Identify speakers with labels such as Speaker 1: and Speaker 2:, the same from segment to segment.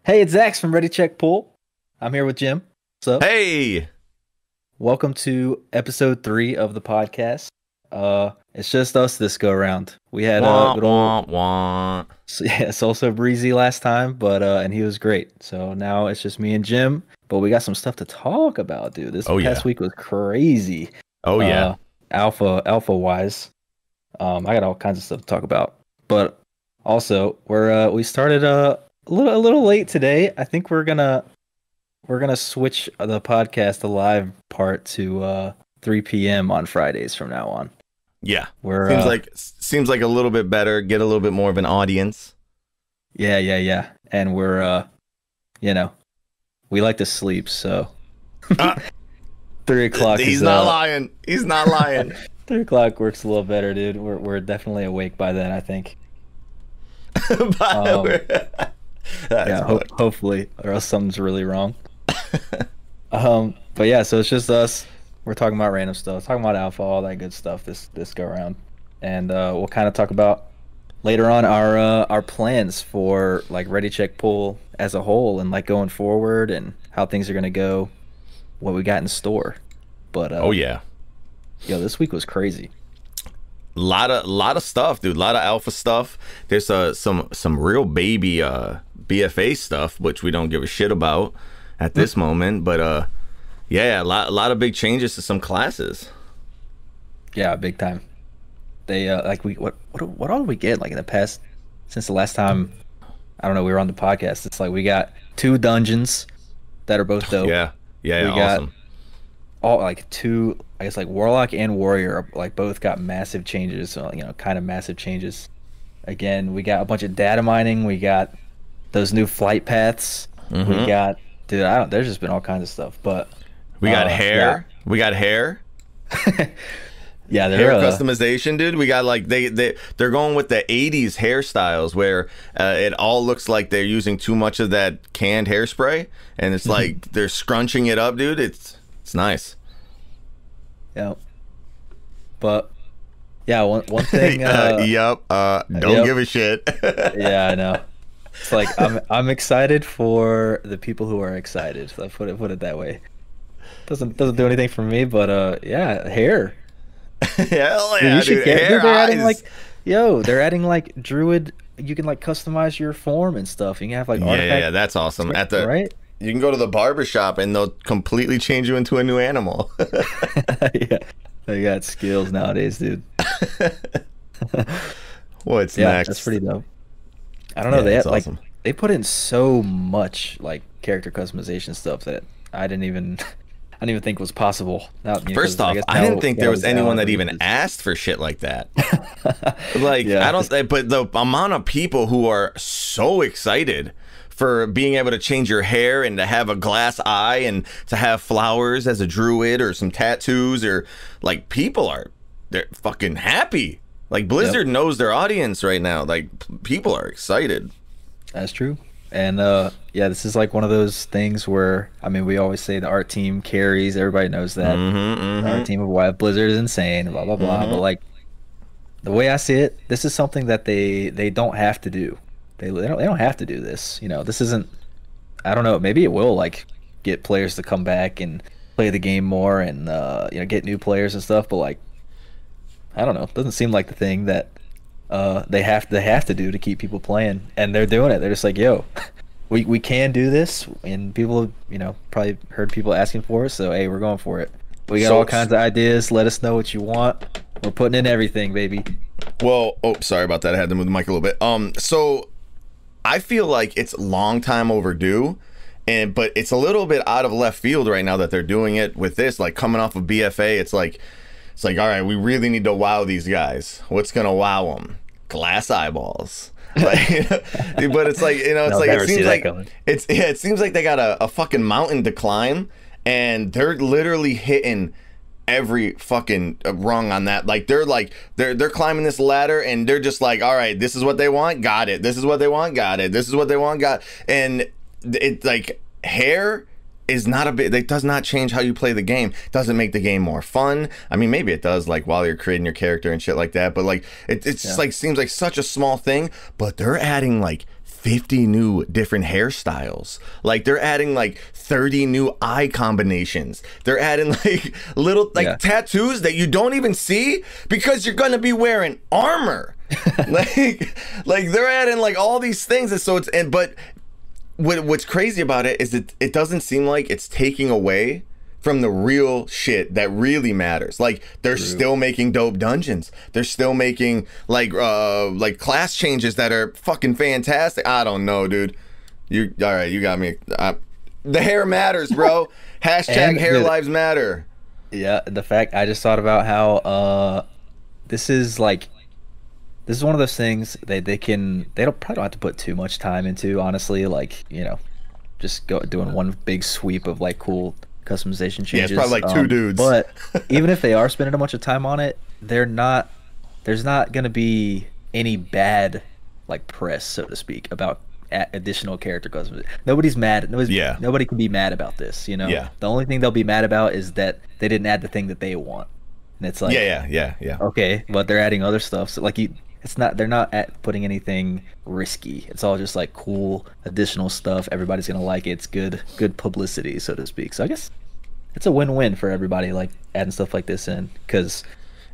Speaker 1: Hey, it's Zax from Ready Check Pool. I'm here with Jim. What's up?
Speaker 2: Hey,
Speaker 1: Welcome to episode 3 of the podcast. It's just us this go around. We had
Speaker 2: wah,
Speaker 1: good
Speaker 2: wah,
Speaker 1: old
Speaker 2: wah.
Speaker 1: also Breezy last time, but and he was great. So now it's just me and Jim. But we got some stuff to talk about, dude. This
Speaker 2: Oh,
Speaker 1: past
Speaker 2: yeah.
Speaker 1: week was crazy.
Speaker 2: Oh yeah.
Speaker 1: Alpha wise. I got all kinds of stuff to talk about. But also we started a little late today. I think we're gonna switch the podcast, the live part, to 3 p.m. on Fridays from now on.
Speaker 2: Yeah.
Speaker 1: We're
Speaker 2: Seems like a little bit better. Get a little bit more of an audience.
Speaker 1: yeah. And we're we like to sleep, so
Speaker 2: Ah,
Speaker 1: 3 o'clock
Speaker 2: he's
Speaker 1: is
Speaker 2: not lying. He's not lying.
Speaker 1: 3 o'clock works a little better, dude. We're definitely awake by then, I think.
Speaker 2: That's funny.
Speaker 1: Hopefully, or else something's really wrong. But yeah, so it's just us. We're talking about random stuff, talking about alpha, all that good stuff this go around, and we'll kind of talk about later on our plans for like Ready Check Pool as a whole, and like going forward, and how things are gonna go, what we got in store. But
Speaker 2: Oh yeah.
Speaker 1: this week was crazy.
Speaker 2: Lot of stuff, dude. A lot of alpha stuff. There's some real baby BFA stuff, which we don't give a shit about at this moment. But yeah, a lot of big changes to some classes.
Speaker 1: Yeah, big time. They like what all did we get like in the past since the last time? I don't know. We were on the podcast. It's like we got 2 dungeons that are both dope.
Speaker 2: Yeah,
Speaker 1: We got
Speaker 2: awesome.
Speaker 1: all like 2. I guess like Warlock and Warrior like both got massive changes. So kind of massive changes. Again, we got a bunch of data mining. We got those new flight paths. We got there's just been all kinds of stuff. But
Speaker 2: We got hair. We got hair.
Speaker 1: yeah,
Speaker 2: Hair
Speaker 1: they're
Speaker 2: customization, dude. We got like they're going with the 80s hairstyles where it all looks like they're using too much of that canned hairspray, and it's like they're scrunching it up, dude. It's nice.
Speaker 1: yeah. But yeah, one thing.
Speaker 2: Don't
Speaker 1: Yep.
Speaker 2: give a shit.
Speaker 1: Yeah, I know. It's like I'm excited for the people who are excited. So I put it that way. Doesn't do anything for me, but yeah, hair.
Speaker 2: Hell
Speaker 1: Dude,
Speaker 2: yeah,
Speaker 1: you should
Speaker 2: dude.
Speaker 1: get.
Speaker 2: Hair
Speaker 1: Dude, they're adding
Speaker 2: eyes.
Speaker 1: they're adding like druid. You can like customize your form and stuff. You can have like
Speaker 2: Yeah,
Speaker 1: artifact.
Speaker 2: that's awesome. At the
Speaker 1: right.
Speaker 2: You can go to the barber shop and they'll completely change you into a new animal.
Speaker 1: Yeah, they got skills nowadays, dude.
Speaker 2: What's
Speaker 1: Yeah,
Speaker 2: next?
Speaker 1: that's pretty dope. I don't know.
Speaker 2: Yeah,
Speaker 1: They had,
Speaker 2: that's awesome.
Speaker 1: they put in so much like character customization stuff that I didn't even think was possible.
Speaker 2: First off, I didn't think there was anyone that even asked for shit like that. Like,
Speaker 1: Yeah.
Speaker 2: I don't, but the amount of people who are so excited for being able to change your hair and to have a glass eye and to have flowers as a druid or some tattoos, or like they're fucking happy. Like Blizzard knows their audience right now. Like people are excited.
Speaker 1: That's true. And yeah, this is like one of those things where we always say the art team carries. Everybody knows that. The art team of Wild Blizzard is insane. Blah blah blah. But like the way I see it, this is something that they don't have to do. They don't have to do this. This isn't. I don't know. Maybe it will like get players to come back and play the game more, and get new players and stuff. But like, I don't know. It doesn't seem like the thing that they have to do to keep people playing, and they're doing it. They're just like, yo, we can do this, and people probably heard people asking for it, so hey, we're going for it. We got all kinds of ideas. Let us know what you want. We're putting in everything, baby.
Speaker 2: Well, sorry about that. I had to move the mic a little bit. So I feel like it's a long time overdue, but it's a little bit out of left field right now that they're doing it with this, like coming off of BFA. It's like, all right, we really need to wow these guys. What's gonna wow them? Glass eyeballs. Like, but it's like, it's like it seems like it seems like they got a fucking mountain to climb, and they're literally hitting every fucking rung on that. Like they're climbing this ladder, and they're just like, all right, this is what they want, got it. This is what they want, got it. This is what they want, got. And it's like hair is not a bit. It does not change how you play the game. It doesn't make the game more fun. I mean, maybe it does, like while you're creating your character and shit like that. But like, it's just like seems like such a small thing. But they're adding like 50 new different hairstyles. Like they're adding like 30 new eye combinations. They're adding like little like tattoos that you don't even see because you're gonna be wearing armor. like they're adding like all these things, and so it's but what's crazy about it is it doesn't seem like it's taking away from the real shit that really matters. Like they're still making dope dungeons. They're still making like class changes that are fucking fantastic. I don't know, dude. You all right? You got me. The hair matters, bro. Hashtag hair lives matter.
Speaker 1: Yeah, the fact I just thought about how this is one of those things they probably don't have to put too much time into, honestly. Like, you know, just doing one big sweep of like cool customization changes.
Speaker 2: Yeah, it's probably like 2 dudes.
Speaker 1: But even if they are spending a bunch of time on it, there's not gonna be any bad like press, so to speak, about additional character customization. Nobody's mad. Nobody can be mad about this. You know.
Speaker 2: Yeah.
Speaker 1: The only thing they'll be mad about is that they didn't add the thing that they want, and it's like
Speaker 2: yeah.
Speaker 1: Okay, but they're adding other stuff. So like they're not putting anything risky. It's all just like cool additional stuff. Everybody's gonna like it. It's good publicity, so to speak. So I guess it's a win-win for everybody, like adding stuff like this in, because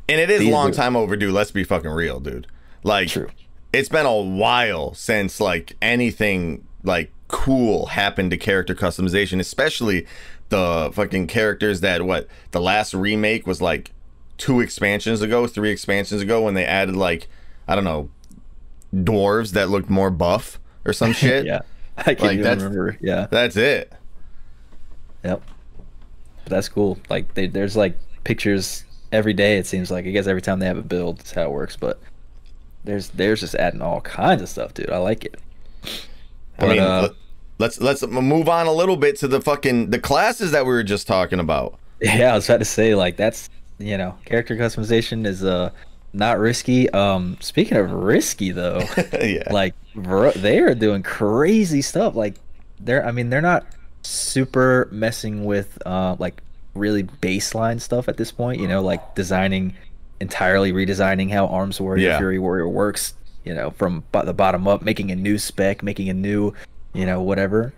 Speaker 2: it is a long time overdue. Let's be fucking real, dude. Like,
Speaker 1: true.
Speaker 2: It's been a while since like anything like cool happened to character customization, especially the fucking characters that the last remake was like 3 expansions ago when they added like, I don't know, dwarves that looked more buff or some shit.
Speaker 1: Yeah, I can't even remember. Yeah,
Speaker 2: that's it.
Speaker 1: Yep. But that's cool. Like there's like pictures every day, it seems like. I guess every time they have a build, that's how it works. But there's just adding all kinds of stuff, dude. I like it. But,
Speaker 2: I mean, let's move on a little bit to the classes that we were just talking about.
Speaker 1: Yeah, I was about to say, like, that's, you know, character customization is not risky. Speaking of risky though,
Speaker 2: yeah,
Speaker 1: like they are doing crazy stuff. Like they're not super messing with like really baseline stuff at this point, you know, like entirely redesigning how Arms Warrior, Fury Warrior works, you know, from the bottom up, making a new spec, making a new, you know, whatever.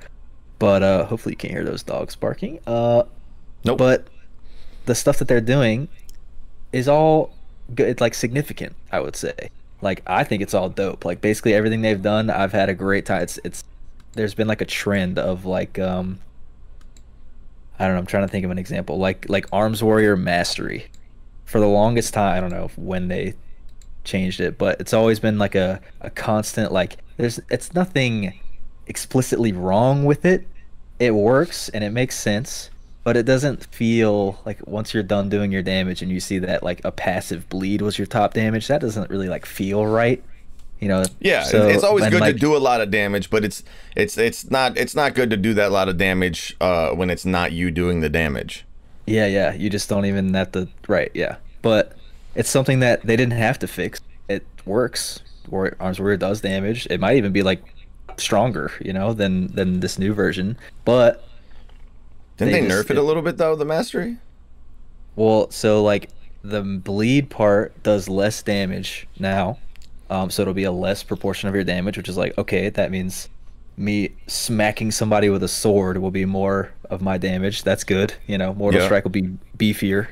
Speaker 1: But hopefully you can't hear those dogs barking.
Speaker 2: Nope.
Speaker 1: But the stuff that they're doing is all good. It's like significant, I would say. Like, I think it's all dope. Like, basically everything they've done, I've had a great time. There's been like a trend of like I don't know, I'm trying to think of an example. Like Arms Warrior Mastery. For the longest time, I don't know when they changed it, but it's always been like a constant, like, it's nothing explicitly wrong with it. It works and it makes sense, but it doesn't feel like, once you're done doing your damage and you see that like a passive bleed was your top damage, that doesn't really like feel right, you know.
Speaker 2: Yeah, so, it's always good to do a lot of damage, but it's not good to do that lot of damage when it's not you doing the damage.
Speaker 1: Yeah, you just don't even have to, right, yeah. But it's something that they didn't have to fix. It works. Arms Warrior does damage. It might even be like stronger, you know, than this new version. But
Speaker 2: didn't they nerf it a little bit though, the mastery?
Speaker 1: Well, so like the bleed part does less damage now. So it'll be a less proportion of your damage, which is like, okay, that means me smacking somebody with a sword will be more of my damage. That's good, you know. Mortal Strike will be beefier.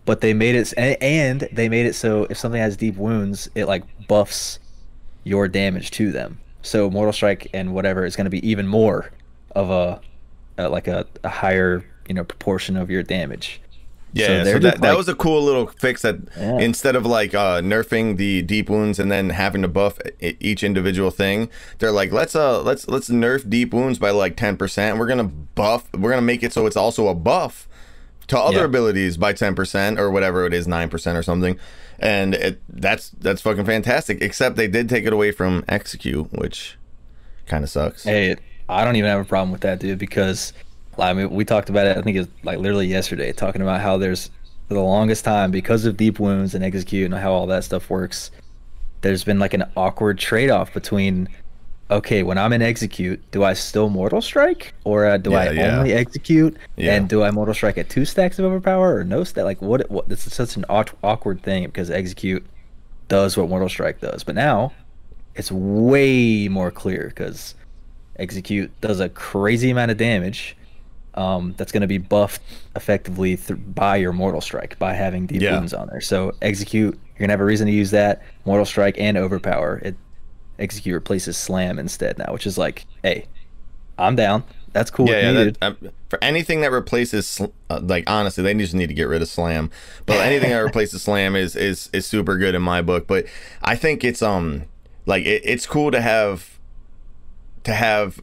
Speaker 1: But they made it, and they made it so if something has deep wounds, it like buffs your damage to them. So Mortal Strike and whatever is going to be even more of a higher, you know, proportion of your damage.
Speaker 2: Yeah, so that was a cool little fix that instead of like nerfing the deep wounds and then having to buff each individual thing, they're like, let's nerf deep wounds by like 10%. We're gonna make it so it's also a buff to other abilities by 10% or whatever it is, 9% or something. And that's fucking fantastic. Except they did take it away from execute, which kind of sucks.
Speaker 1: Hey, I don't even have a problem with that, dude, because I mean, we talked about it, I think it was like literally yesterday, talking about how there's, for the longest time, because of deep wounds and execute and how all that stuff works, there's been like an awkward trade-off between, okay, when I'm in execute, do I still Mortal Strike? Or do I only execute? And do I Mortal Strike at 2 stacks of overpower or no stack? Like, what? This is such an awkward thing, because execute does what Mortal Strike does. But now, it's way more clear because execute does a crazy amount of damage. That's going to be buffed effectively by your Mortal Strike by having deep wounds on there. So execute, you're gonna have a reason to use that Mortal Strike and overpower. Execute replaces slam instead now, which is like, hey, I'm down. That's cool.
Speaker 2: For anything that replaces, like honestly, they just need to get rid of slam. But anything that replaces slam is super good in my book. But I think it's like it's cool to have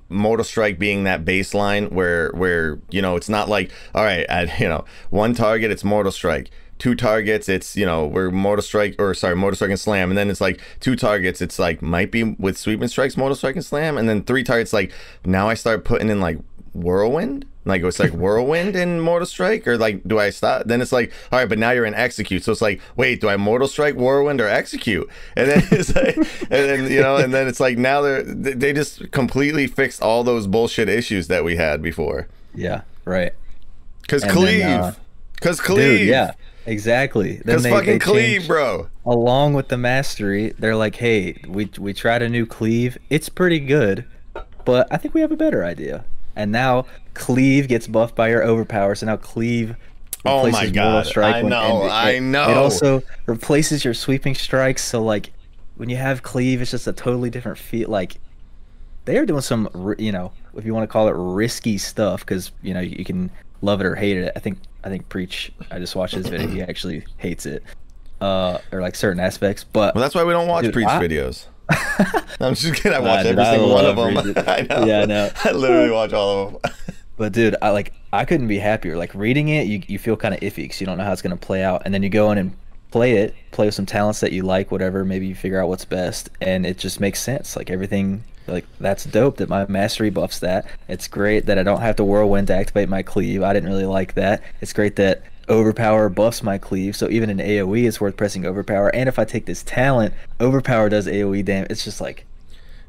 Speaker 2: Mortal Strike being that baseline where you know, it's not like, all right, at, you know, one target it's Mortal Strike, two targets it's, you know, we're Mortal Strike and slam, and then it's like two targets it's like might be with sweeping strikes, Mortal Strike and slam, and then three targets like now I start putting in like whirlwind, like it's like whirlwind in Mortal Strike, or like do I stop? Then it's like, all right, but now you're in execute, so it's like, wait, do I Mortal Strike, whirlwind, or execute? And then it's like, and then, you know, and then it's like now they just completely fixed all those bullshit issues that we had before.
Speaker 1: Yeah, right.
Speaker 2: Because cleave,
Speaker 1: dude, yeah, exactly.
Speaker 2: Because fucking cleave, bro.
Speaker 1: Along with the mastery, they're like, hey, we tried a new cleave. It's pretty good, but I think we have a better idea. And now cleave gets buffed by your overpower, so now cleave
Speaker 2: replaces my God,
Speaker 1: Mortal Strike.
Speaker 2: I know.
Speaker 1: It also replaces your sweeping strikes, so like when you have cleave, it's just a totally different feel. Like they are doing some, you know, if you want to call it risky stuff, because you know you can love it or hate it. I think Preach, I just watched his video, he actually hates it, or like certain aspects. But
Speaker 2: well, that's why we don't watch Preach videos. I'm just kidding. I watch every single one of them. I know.
Speaker 1: Yeah, I know.
Speaker 2: I literally watch all of them.
Speaker 1: But dude, I couldn't be happier. Like reading it, you feel kind of iffy because you don't know how it's gonna play out, and then you go in and play with some talents that you like, whatever. Maybe you figure out what's best, and it just makes sense. Like everything, like that's dope that my mastery buffs that. It's great that I don't have to whirlwind to activate my cleave. I didn't really like that. It's great that overpower buffs my cleave, so even in AoE it's worth pressing overpower, and if I take this talent, overpower does AoE damage. It's just like,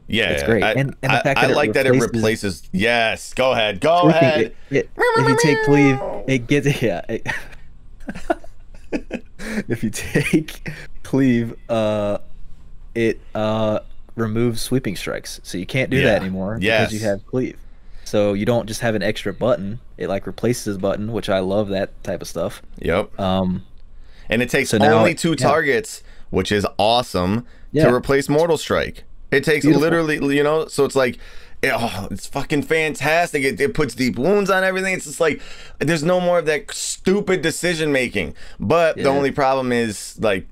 Speaker 2: yeah,
Speaker 1: it's great. And the fact
Speaker 2: I like that it replaces. Yes, go ahead.
Speaker 1: If you take cleave, it gets if you take cleave, it removes sweeping strikes, so you can't do that anymore because you have cleave. So you don't just have an extra button; it like replaces a button, which I love that type of stuff.
Speaker 2: Yep. And it takes only two targets, which is awesome, to replace Mortal Strike. It takes literally, you know, so it's like, it's fucking fantastic. It puts deep wounds on everything. It's just like, there's no more of that stupid decision making. But the only problem is like,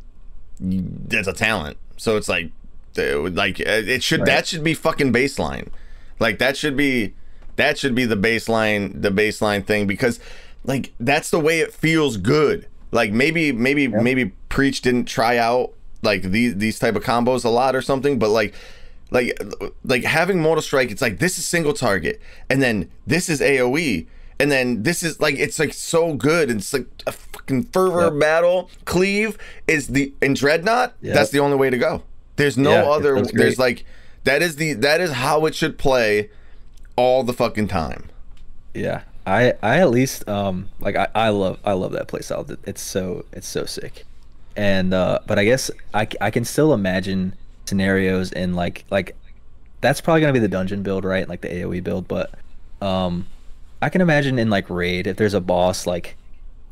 Speaker 2: there's a talent. So it's like it should that should be fucking baseline. Like that should be the baseline thing, because like that's the way it feels good. Like maybe Preach didn't try out like these type of combos a lot or something, but like having Mortal Strike, it's like this is single target, and then this is AoE, and then this is like, it's like so good. It's like a fucking fervor battle. Cleave is in Dreadnought. That's the only way to go. There's no other. There's like that is how it should play all the fucking time.
Speaker 1: Yeah, I at least like I love that playstyle. It's so sick. And but I guess I can still imagine scenarios in like that's probably gonna be the dungeon build, right? Like the AoE build. But I can imagine in like raid, if there's a boss like,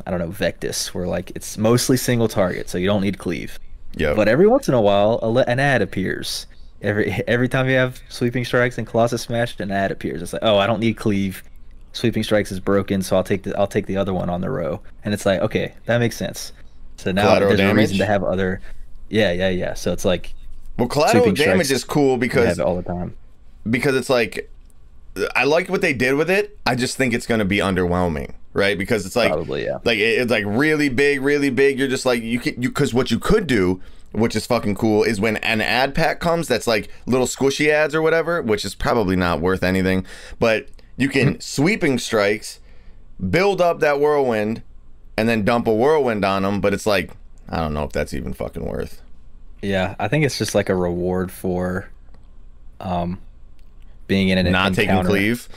Speaker 1: I don't know, Vectis, where like it's mostly single target, so you don't need cleave.
Speaker 2: Yeah.
Speaker 1: But every once in a while, an ad appears. Every time you have sweeping strikes and Colossus Smash, an ad appears. It's like, oh, I don't need cleave. Sweeping strikes is broken, so I'll take the other one on the row. And it's like, okay, that makes sense. So now
Speaker 2: collateral
Speaker 1: there's
Speaker 2: damage?
Speaker 1: a reason to have other. Yeah. So it's like,
Speaker 2: well, collateral damage is cool because
Speaker 1: have it all the time.
Speaker 2: Because it's like, I like what they did with it. I just think it's going to be underwhelming, right? Because it's like,
Speaker 1: probably,
Speaker 2: like it's like really big. You're just like, because what you could do, which is fucking cool, is when an ad pack comes that's like little squishy ads or whatever, which is probably not worth anything, but you can sweeping strikes, build up that whirlwind, and then dump a whirlwind on them. But it's like, I don't know if that's even fucking worth.
Speaker 1: Yeah, I think it's just like a reward for being in an
Speaker 2: not
Speaker 1: encounter.
Speaker 2: Taking cleave.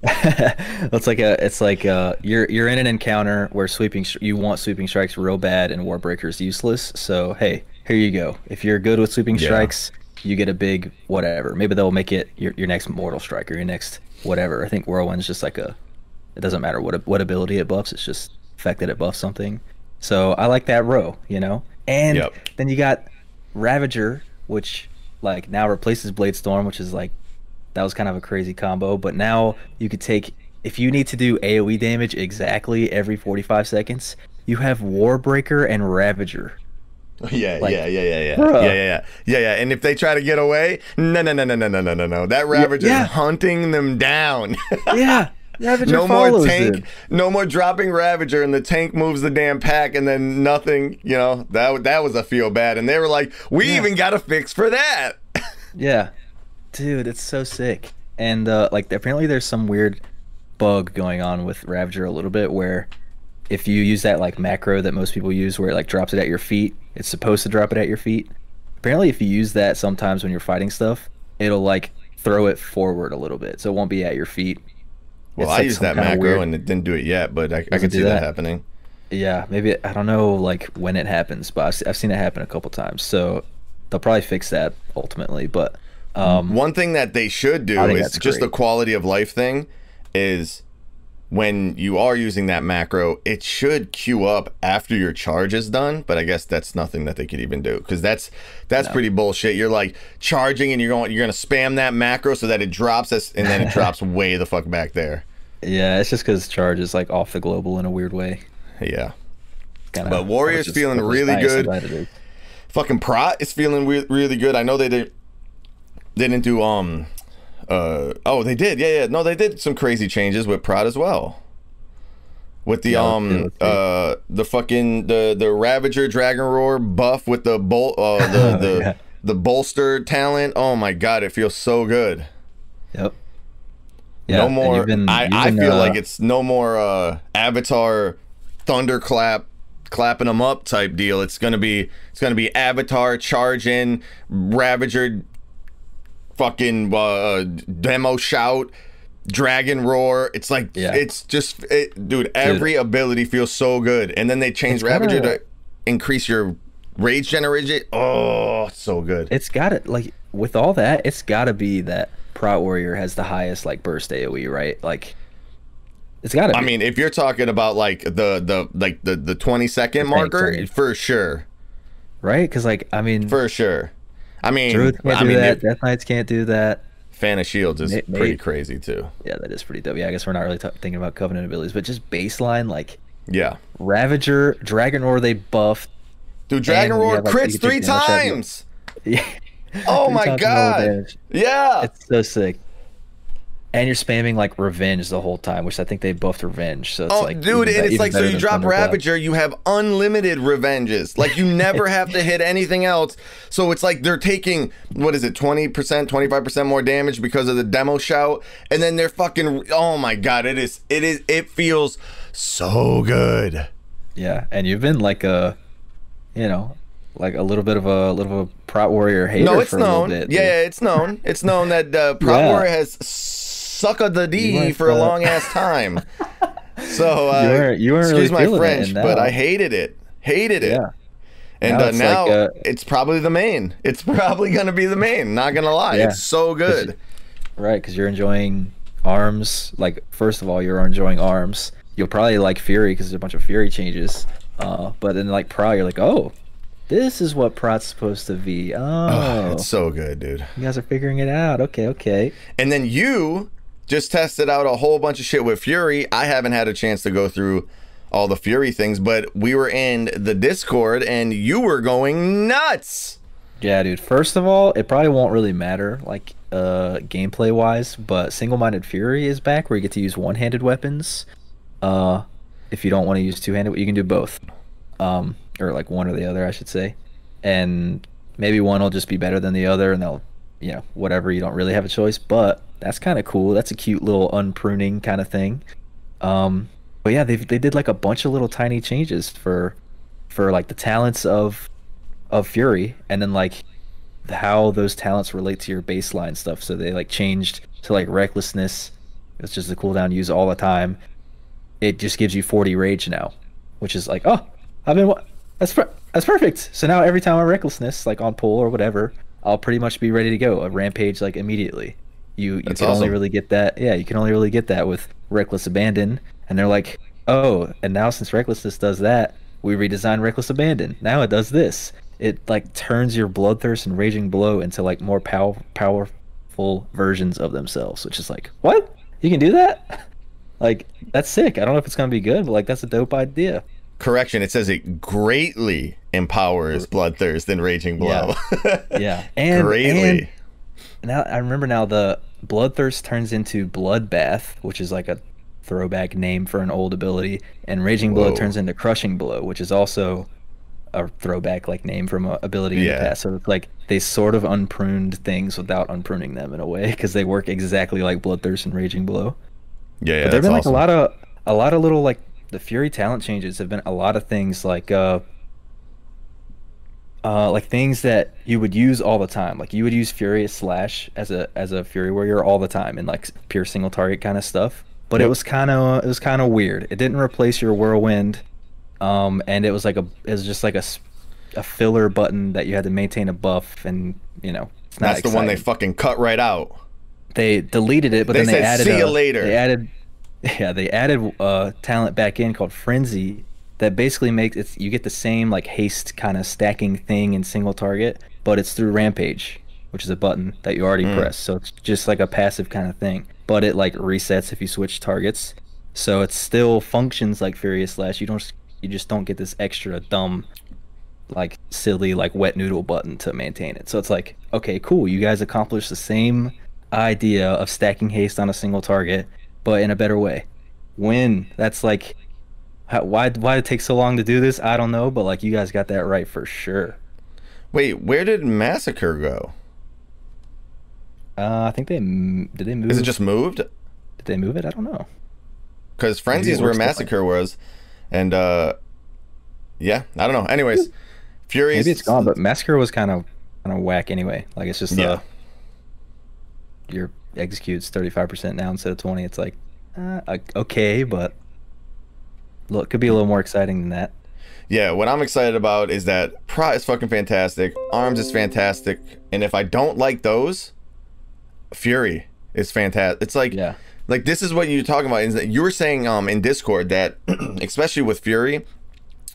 Speaker 1: it's like you're in an encounter where you want sweeping strikes real bad and Warbreaker's useless. So hey, here you go. If you're good with sweeping strikes, you get a big whatever. Maybe they'll make it your next Mortal Strike or your next whatever. I think Whirlwind's just like it doesn't matter what ability it buffs. It's just the fact that it buffs something. So I like that row, you know. And then you got Ravager, which like now replaces Blade Storm, which is like that was kind of a crazy combo. But now you could take, if you need to do AoE damage exactly every 45 seconds, you have Warbreaker and Ravager.
Speaker 2: Yeah. And if they try to get away, no. That Ravager's hunting them down.
Speaker 1: Yeah. Ravager
Speaker 2: no more tank, him. No more dropping Ravager, and the tank moves the damn pack, and then nothing. You know, that was a feel bad, and they were like, we even got a fix for that.
Speaker 1: Yeah, dude, it's so sick. And like apparently there's some weird bug going on with Ravager a little bit, where if you use that like macro that most people use, where it like drops it at your feet, it's supposed to drop it at your feet. Apparently, if you use that sometimes when you're fighting stuff, it'll like throw it forward a little bit, so it won't be at your feet.
Speaker 2: Well, I used that macro and it didn't do it yet, but I can see that happening.
Speaker 1: Yeah, maybe, I don't know like when it happens, but I've seen it happen a couple times. So they'll probably fix that ultimately. But
Speaker 2: one thing that they should do is just the quality of life thing is when you are using that macro, it should queue up after your charge is done. But I guess that's nothing that they could even do, because that's pretty bullshit. You're like charging and you're gonna spam that macro so that it drops us, and then it drops way the fuck back there.
Speaker 1: Yeah, it's just because charge is like off the global in a weird way.
Speaker 2: Yeah, but Warrior's feeling really good. Fucking Prot is feeling really good. I know they didn't do oh, they did. Yeah. No, they did some crazy changes with Prot as well. With the the fucking the Ravager Dragon Roar buff with the the bolster talent. Oh my god, it feels so good.
Speaker 1: Yep.
Speaker 2: Yeah, no more. I feel like it's no more Avatar thunderclap clapping them up type deal. It's gonna be Avatar charge in, Ravager fucking demo shout, Dragon Roar. It's like it's just dude, every ability feels so good. And then they changed Ravager to increase your rage generation. Oh, so good.
Speaker 1: It's got it, like with all that, it's gotta be that Prot Warrior has the highest like burst AoE, right? Like it's gotta be.
Speaker 2: I mean, if you're talking about like the 20-second marker, for sure.
Speaker 1: Right? Because like I mean,
Speaker 2: for sure. I mean,
Speaker 1: Druids can't do that. Death Knights can't do that.
Speaker 2: Fan of Shields is pretty crazy too.
Speaker 1: Yeah, that is pretty dope. Yeah, I guess we're not really thinking about Covenant abilities, but just baseline, like Ravager, Dragon Roar, they buffed.
Speaker 2: Dude, Dragon Roar crits 3 times.
Speaker 1: Yeah.
Speaker 2: Oh my god. Yeah.
Speaker 1: It's so sick. And you're spamming like Revenge the whole time, which I think they buffed Revenge. So it's like,
Speaker 2: dude, and it's like, so you drop Ravager, you have unlimited Revenges. Like you never have to hit anything else. So it's like they're taking, what is it, 20%, 25% more damage because of the demo shout, and then they're fucking, oh my god, it feels so good.
Speaker 1: Yeah, and you've been like a, you know, like a little bit of a Prot Warrior hater.
Speaker 2: No, it's
Speaker 1: for
Speaker 2: known.
Speaker 1: A little bit,
Speaker 2: yeah, it's known. It's known that Prot Warrior has suck of the D for a long ass time. So
Speaker 1: you weren't
Speaker 2: excuse
Speaker 1: really
Speaker 2: my French, but I hated it. Yeah. And now it's probably the main. It's probably gonna be the main. Not gonna lie, it's so good.
Speaker 1: Right, because you're enjoying arms. Like first of all, you're enjoying arms. You'll probably like Fury because there's a bunch of Fury changes. But then like Prot, you're like, oh, this is what Prot's supposed to be. Oh,
Speaker 2: it's so good, dude.
Speaker 1: You guys are figuring it out. Okay.
Speaker 2: And then you just tested out a whole bunch of shit with Fury. I haven't had a chance to go through all the Fury things, but we were in the Discord and you were going nuts.
Speaker 1: Yeah, dude. First of all, it probably won't really matter like gameplay wise, but single-minded Fury is back where you get to use one-handed weapons. If you don't want to use two-handed, you can do both. Or like one or the other, I should say. And maybe one will just be better than the other, and they'll, you know, whatever, you don't really have a choice, but that's kind of cool. That's a cute little unpruning kind of thing. But yeah, they did like a bunch of little tiny changes for like the talents of Fury, and then like how those talents relate to your baseline stuff. So they like changed to like Recklessness. It's just a cooldown use all the time. It just gives you 40 rage now, which is like, oh, that's perfect. So now every time I Recklessness, like on pull or whatever, I'll pretty much be ready to go. A rampage like immediately. You
Speaker 2: That's
Speaker 1: can only
Speaker 2: awesome.
Speaker 1: really get that. Yeah, you can only really get that with Reckless Abandon. And they're like, oh, and now since Recklessness does that, we redesigned Reckless Abandon. Now it does this. It like turns your Bloodthirst and Raging Blow into like more powerful versions of themselves, which is like, what? You can do that? Like, that's sick. I don't know if it's gonna be good, but like that's a dope idea.
Speaker 2: Correction, it says it greatly empowers Bloodthirst and Raging Blow.
Speaker 1: Yeah.
Speaker 2: Greatly.
Speaker 1: And now I remember now the Bloodthirst turns into Bloodbath, which is like a throwback name for an old ability, and Raging Blow
Speaker 2: Whoa.
Speaker 1: turns into Crushing Blow, which is also a throwback like name from a ability in the
Speaker 2: Yeah.
Speaker 1: past. So it's like they sort of unpruned things without unpruning them in a way because they work exactly like Bloodthirst and Raging Blow.
Speaker 2: Yeah, yeah,
Speaker 1: But there've
Speaker 2: that's
Speaker 1: been like
Speaker 2: awesome.
Speaker 1: a lot of little like the Fury talent changes have been a lot of things like things that you would use all the time. Like you would use Furious Slash as a Fury warrior all the time in like pure single target kind of stuff. But
Speaker 2: Yep.
Speaker 1: it was kind of weird. It didn't replace your Whirlwind, and it was just like a filler button that you had to maintain a buff, and you know it's not
Speaker 2: That's the one they
Speaker 1: exciting.
Speaker 2: fucking cut right out.
Speaker 1: They deleted it, but
Speaker 2: They
Speaker 1: then they
Speaker 2: said,
Speaker 1: added
Speaker 2: "See you later."
Speaker 1: they added yeah, they added talent back in called Frenzy that basically makes it you get the same like haste kind of stacking thing in single target, but it's through Rampage, which is a button that you already
Speaker 2: Mm.
Speaker 1: press. So it's just like a passive kind of thing, but it like resets if you switch targets. So it still functions like Furious Slash. You just don't get this extra dumb like silly like wet noodle button to maintain it. So it's like, okay, cool. You guys accomplished the same idea of stacking haste on a single target, but in a better way. When that's like why it takes so long to do this, I don't know, but like you guys got that right for sure.
Speaker 2: Wait, where did Massacre go?
Speaker 1: I think did they
Speaker 2: Is it
Speaker 1: move
Speaker 2: just moved?
Speaker 1: did they move it? I don't know.
Speaker 2: Because
Speaker 1: Maybe it
Speaker 2: Frenzy's where
Speaker 1: works different.
Speaker 2: Massacre was, and yeah, I don't know. Anyways,
Speaker 1: Maybe it's
Speaker 2: Fury's,
Speaker 1: gone, but Massacre was kind of whack anyway. Like it's just
Speaker 2: yeah,
Speaker 1: your executes 35% now instead of 20. It's like okay, but look, could be a little more exciting than that.
Speaker 2: yeah. What I'm excited about is that Pra is fucking fantastic, Arms is fantastic, and if I don't like those, Fury is fantastic. It's
Speaker 1: Yeah.
Speaker 2: like this is what you're talking about. Is that you were saying in Discord that especially with Fury,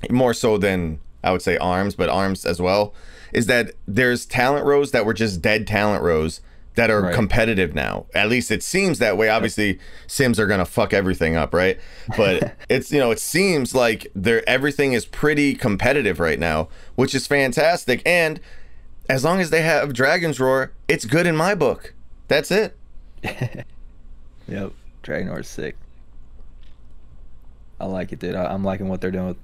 Speaker 2: more so than I would say Arms, but Arms as well, is that there's talent rows that were just dead talent rows that are
Speaker 1: Right.
Speaker 2: competitive now. At least it seems that way. Obviously, Sims are gonna fuck everything up, right? But it's it seems like everything is pretty competitive right now, which is fantastic. And as long as they have Dragon's Roar, it's good in my book. That's it.
Speaker 1: Yep. Dragonor's sick. I like it, dude. I'm liking what they're doing with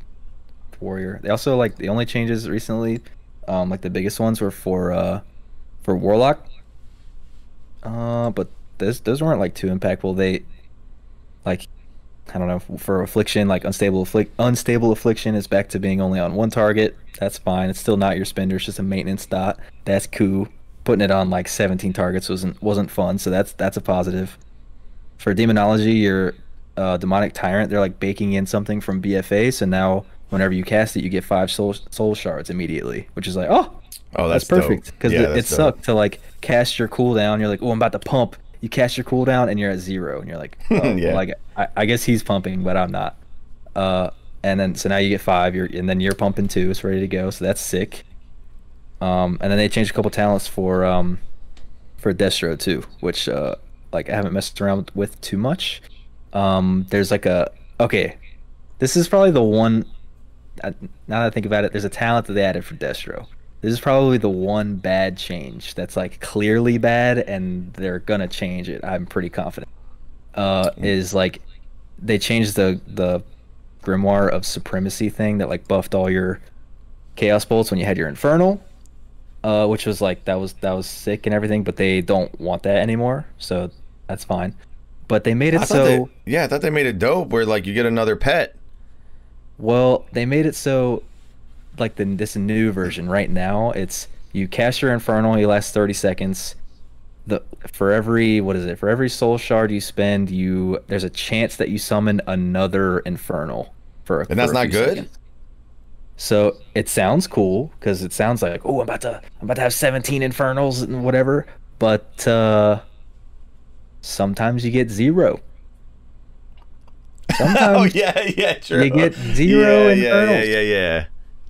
Speaker 1: Warrior. They also like the only changes recently, like the biggest ones were for Warlock. But those weren't like too impactful. They like I don't know for Affliction, like unstable Affliction is back to being only on one target. That's fine. It's still not your spender. It's just a maintenance dot. That's cool. Putting it on like 17 targets wasn't fun. So that's a positive. For Demonology, your Demonic Tyrant, they're like baking in something from BFA. So now whenever you cast it, you get 5 soul shards immediately, which is like, oh,
Speaker 2: Oh,
Speaker 1: that's
Speaker 2: that's dope.
Speaker 1: perfect. Because
Speaker 2: Yeah,
Speaker 1: it
Speaker 2: that's dope.
Speaker 1: sucked to like cast your cooldown. You're like, oh, I'm about to pump. You cast your cooldown and you're at 0, and you're like, oh,
Speaker 2: Yeah.
Speaker 1: like I guess he's pumping, but I'm not. And then so now you get 5. And then you're pumping too. It's ready to go. So that's sick. And then they changed a couple talents for Destro too, which like I haven't messed around with too much. There's like a okay, this is probably the one. Now that I think about it, there's a talent that they added for Destro. This is probably the one bad change that's like clearly bad, and they're gonna change it. I'm pretty confident. Is like they changed the Grimoire of Supremacy thing that like buffed all your Chaos Bolts when you had your Infernal, which was like that was sick and everything, but they don't want that anymore, so that's fine. But they made it so
Speaker 2: I thought they made it dope where like you get another pet.
Speaker 1: well. They made it so like this new version right now. It's you cast your Infernal, you last 30 seconds. The for every what is it? For every Soul Shard you spend, there's a chance that you summon another Infernal
Speaker 2: And that's
Speaker 1: for a
Speaker 2: not
Speaker 1: few
Speaker 2: good?
Speaker 1: seconds. So it sounds cool because it sounds like, oh, I'm about to have 17 infernals and whatever. But sometimes you get zero.
Speaker 2: Oh
Speaker 1: Sometimes
Speaker 2: yeah, yeah, true.
Speaker 1: you get zero
Speaker 2: Yeah, yeah, yeah,
Speaker 1: infernals.
Speaker 2: yeah, yeah.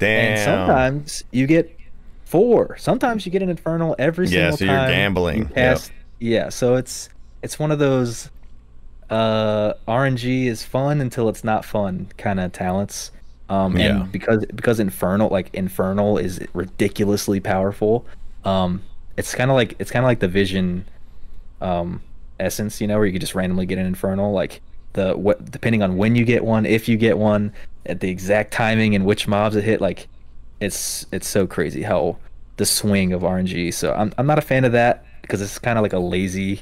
Speaker 1: And
Speaker 2: Damn.
Speaker 1: sometimes you get four. Sometimes you get an infernal every
Speaker 2: Yeah,
Speaker 1: single
Speaker 2: so you're
Speaker 1: time you
Speaker 2: gambling. Yep.
Speaker 1: cast. Yeah, so it's one of those RNG is fun until it's not fun kind of talents.
Speaker 2: Yeah.
Speaker 1: And because infernal is ridiculously powerful. It's kind of like the vision essence, you know, where you could just randomly get an infernal, like the what depending on when you get one, if you get one, at the exact timing and which mobs it hit, like it's so crazy how the swing of RNG. So I'm not a fan of that because it's kind of like a lazy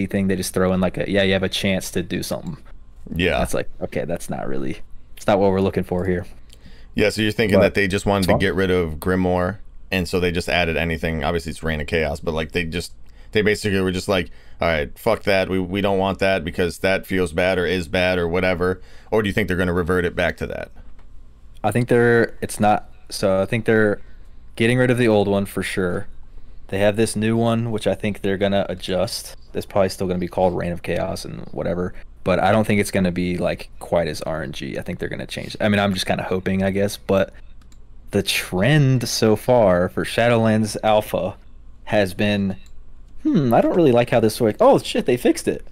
Speaker 1: thing. They just throw in like a yeah, you have a chance to do something.
Speaker 2: Yeah.
Speaker 1: That's like okay, that's not really it's not what we're looking for here.
Speaker 2: Yeah, so you're thinking that
Speaker 1: But
Speaker 2: they just
Speaker 1: it's
Speaker 2: wanted to
Speaker 1: fun.
Speaker 2: get rid of Grimoire, and so they just added anything. Obviously, it's Reign of Chaos, but like they basically were just like, all right, fuck that. We don't want that because that feels bad or is bad or whatever. Or do you think they're going to revert it back to that?
Speaker 1: I think they're it's not so I think they're getting rid of the old one for sure. They have this new one, which I think they're gonna adjust. It's probably still gonna be called Reign of Chaos and whatever, but I don't think it's gonna be like quite as RNG. I think they're gonna change. I mean, I'm just kind of hoping, I guess, but the trend so far for Shadowlands Alpha has been, I don't really like how this works. Oh shit, they fixed it.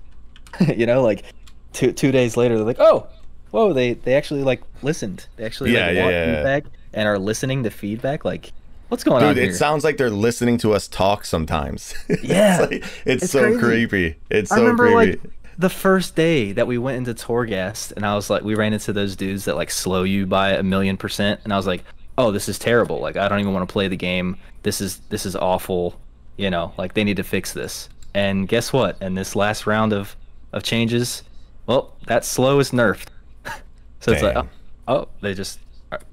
Speaker 1: You know, like two days later, they're like, oh, whoa, they actually like listened. They actually like
Speaker 2: Yeah, yeah,
Speaker 1: want
Speaker 2: yeah.
Speaker 1: feedback and are listening to feedback. Like, what's going
Speaker 2: Dude,
Speaker 1: on
Speaker 2: it
Speaker 1: here?
Speaker 2: sounds like they're listening to us talk sometimes. It's
Speaker 1: Yeah,
Speaker 2: like it's
Speaker 1: it's
Speaker 2: so
Speaker 1: crazy.
Speaker 2: creepy. It's
Speaker 1: I
Speaker 2: so
Speaker 1: remember like
Speaker 2: creepy.
Speaker 1: the first day that we went into Torghast, and I was like, we ran into those dudes that like slow you by 1,000,000%, and I was like, oh, this is terrible. Like, I don't even want to play the game. This is awful. You know, like they need to fix this. And guess what? In this last round of changes, well, that slow is nerfed. So it's like,
Speaker 2: Damn.
Speaker 1: they just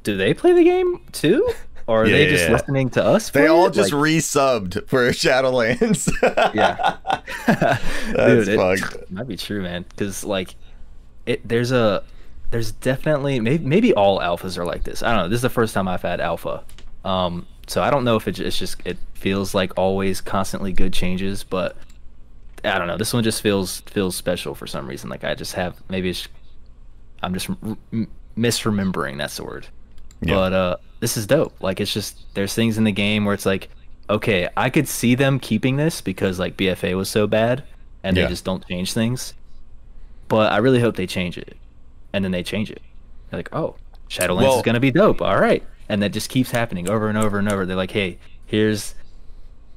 Speaker 1: do they play the game too, or are
Speaker 2: Yeah,
Speaker 1: they
Speaker 2: yeah,
Speaker 1: just
Speaker 2: yeah.
Speaker 1: listening to us
Speaker 2: They
Speaker 1: play
Speaker 2: all
Speaker 1: it?
Speaker 2: just
Speaker 1: Like,
Speaker 2: resubbed for Shadowlands.
Speaker 1: yeah.
Speaker 2: That's
Speaker 1: Dude, it
Speaker 2: fucked.
Speaker 1: might be true, man. Because like, there's definitely maybe all alphas are like this. I don't know. This is the first time I've had alpha, so I don't know if it's just it feels like always constantly good changes, but I don't know. This one just feels special for some reason. Like I just have maybe I'm just misremembering that's the word.
Speaker 2: Yeah.
Speaker 1: But this is dope. Like it's just there's things in the game where it's like, okay, I could see them keeping this because like BFA was so bad and they
Speaker 2: Yeah.
Speaker 1: just don't change things. But I really hope they change it. And then they change it. They're like, oh, Shadowlands is
Speaker 2: Well,
Speaker 1: gonna be dope. All right. And that just keeps happening over and over and over. They're like, hey, here's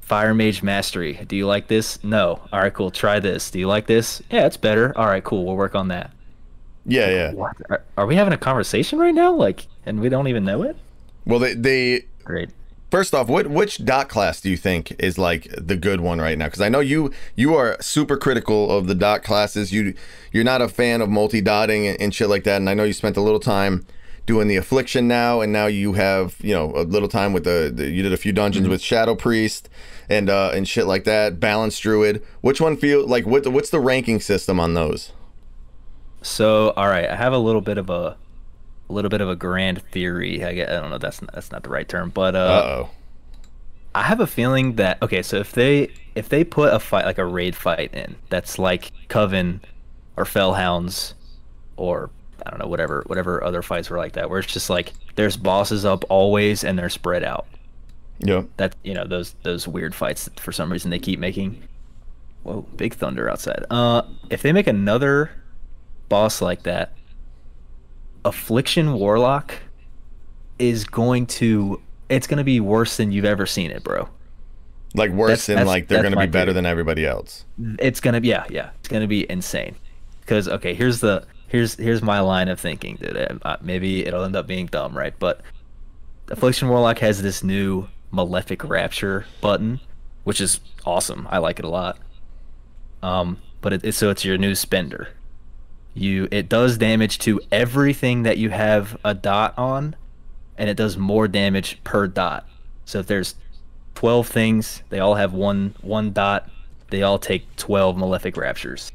Speaker 1: Fire Mage Mastery. Do you like this? No. All right, cool. Try this. Do you like this? Yeah, it's better. All right, cool. We'll work on that.
Speaker 2: yeah,
Speaker 1: Like,
Speaker 2: yeah.
Speaker 1: what? Are we having a conversation right now? Like, and we don't even know it?
Speaker 2: Well, they
Speaker 1: Great.
Speaker 2: first off, which dot class do you think is like the good one right now? Because I know you are super critical of the dot classes. You're not a fan of multi-dotting and shit like that. And I know you spent a little time doing the affliction now, and now you have a little time with you did a few dungeons
Speaker 1: Mhm.
Speaker 2: with Shadow Priest and shit like that. Balance Druid. Which one feel like what's the ranking system on those?
Speaker 1: So, all right, I have a little bit of a grand theory. I don't know. That's not the right term, but
Speaker 2: Uh-oh.
Speaker 1: I have a feeling that okay. So if they put a fight like a raid fight in that's like Coven or Fellhounds or I don't know whatever other fights were like that, where it's just like there's bosses up always and they're spread out.
Speaker 2: Yeah.
Speaker 1: That those weird fights that for some reason they keep making. Whoa, big thunder outside. If they make another boss like that, Affliction Warlock is it's going to be worse than you've ever seen it, bro.
Speaker 2: Like worse than like they're
Speaker 1: That's
Speaker 2: gonna
Speaker 1: my
Speaker 2: be better
Speaker 1: theory.
Speaker 2: than everybody else.
Speaker 1: It's going to be yeah, it's going to be insane. Cuz okay, here's my line of thinking, dude. Maybe it'll end up being dumb, right? But Affliction Warlock has this new Malefic Rapture button, which is awesome. I like it a lot. But it's your new spender. It does damage to everything that you have a dot on, and it does more damage per dot. So if there's 12 things, they all have one dot. They all take 12 Malefic Raptures.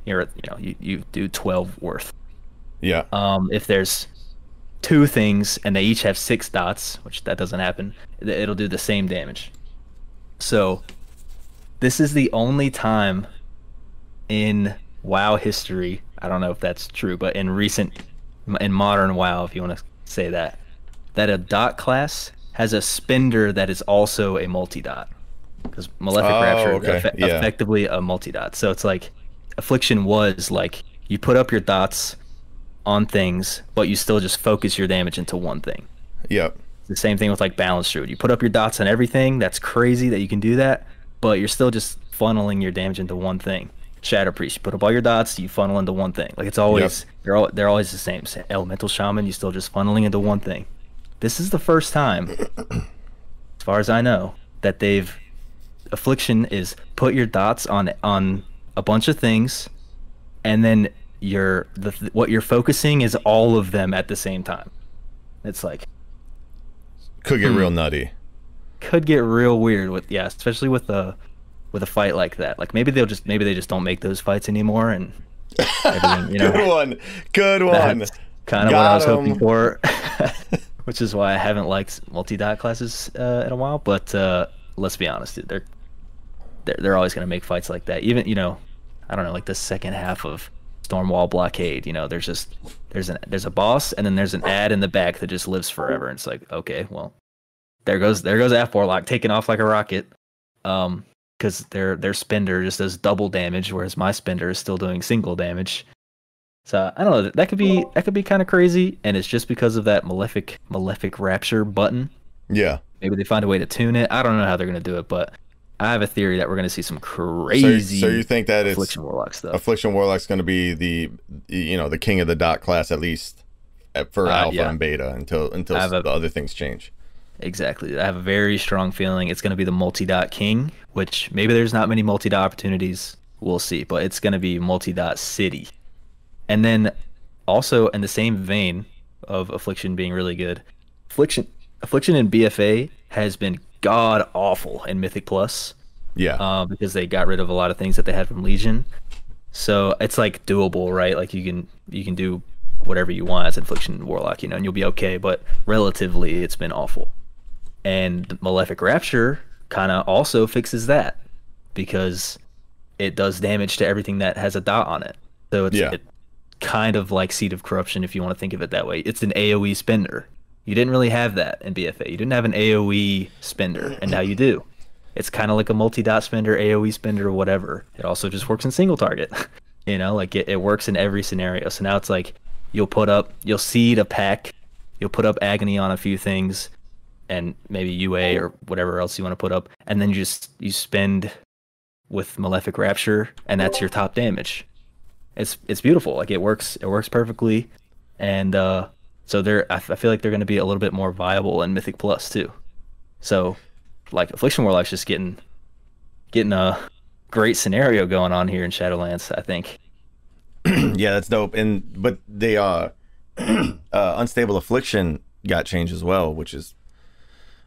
Speaker 1: You do 12 worth.
Speaker 2: Yeah.
Speaker 1: If there's two things, and they each have 6 dots, which that doesn't happen. It'll do the same damage. So this is the only time in WoW history, I don't know if that's true, but in modern WoW, if you want to say that a dot class has a spender that is also a multi-dot. Because Malefic Rapture is effectively a multi-dot. So it's like Affliction was like you put up your dots on things, but you still just focus your damage into one thing.
Speaker 2: Yep.
Speaker 1: The same thing with like Balance Druid. You put up your dots on everything. That's crazy that you can do that, but you're still just funneling your damage into one thing. Shadow Priest, you put up all your dots, you funnel into one thing. Like it's always they're always the same. Elemental Shaman, you still just funneling into one thing. This is the first time, as far as I know, that Affliction is put your dots on a bunch of things, and then what you're focusing is all of them at the same time. It's like
Speaker 2: could get real nutty.
Speaker 1: Could get real weird especially with a fight like that. Like maybe they just don't make those fights anymore, and everything,
Speaker 2: good one.
Speaker 1: That's kind of what I was hoping for. Which is why I haven't liked multi-dot classes in a while. But let's be honest, dude, they're always going to make fights like that. Even I don't know, like the second half of Stormwall Blockade. There's a boss, and then there's an ad in the back that just lives forever. And it's like, okay, well, there goes Half Warlock taking off like a rocket. Because their spender just does double damage, whereas my spender is still doing single damage. So I don't know. That could be kind of crazy, and it's just because of that Malefic Rapture button.
Speaker 2: Yeah.
Speaker 1: Maybe they find a way to tune it. I don't know how they're gonna do it, but I have a theory that we're gonna see some crazy.
Speaker 2: So you think that
Speaker 1: Affliction Warlock stuff?
Speaker 2: Affliction Warlock's gonna be the king of the dot class, at least for alpha and beta until the other things change.
Speaker 1: Exactly. I have a very strong feeling it's going to be the multi-dot king, which maybe there's not many multi-dot opportunities. We'll see. But it's going to be multi-dot city. And then also in the same vein of Affliction being really good, Affliction in BFA has been god-awful in Mythic Plus.
Speaker 2: Yeah.
Speaker 1: Because they got rid of a lot of things that they had from Legion. So it's like doable, right? Like you can do whatever you want as Affliction Warlock, and you'll be okay. But relatively, it's been awful. And Malefic Rapture kind of also fixes that because it does damage to everything that has a dot on it. So it's kind of like Seed of Corruption, if you want to think of it that way. It's an AoE spender. You didn't really have that in BFA. You didn't have an AoE spender, and now you do. It's kind of like a multi-dot spender, AoE spender, or whatever. It also just works in single target. Like it works in every scenario. So now it's like you'll seed a pack, you'll put up Agony on a few things, and maybe UA or whatever else you want to put up, and then you spend with Malefic Rapture, and that's your top damage. It's beautiful. Like it works perfectly, and so I feel like they're going to be a little bit more viable in Mythic Plus too. So like Affliction Warlock's just getting a great scenario going on here in Shadowlands, I think.
Speaker 2: Yeah, that's dope. But they Unstable Affliction got changed as well, which is,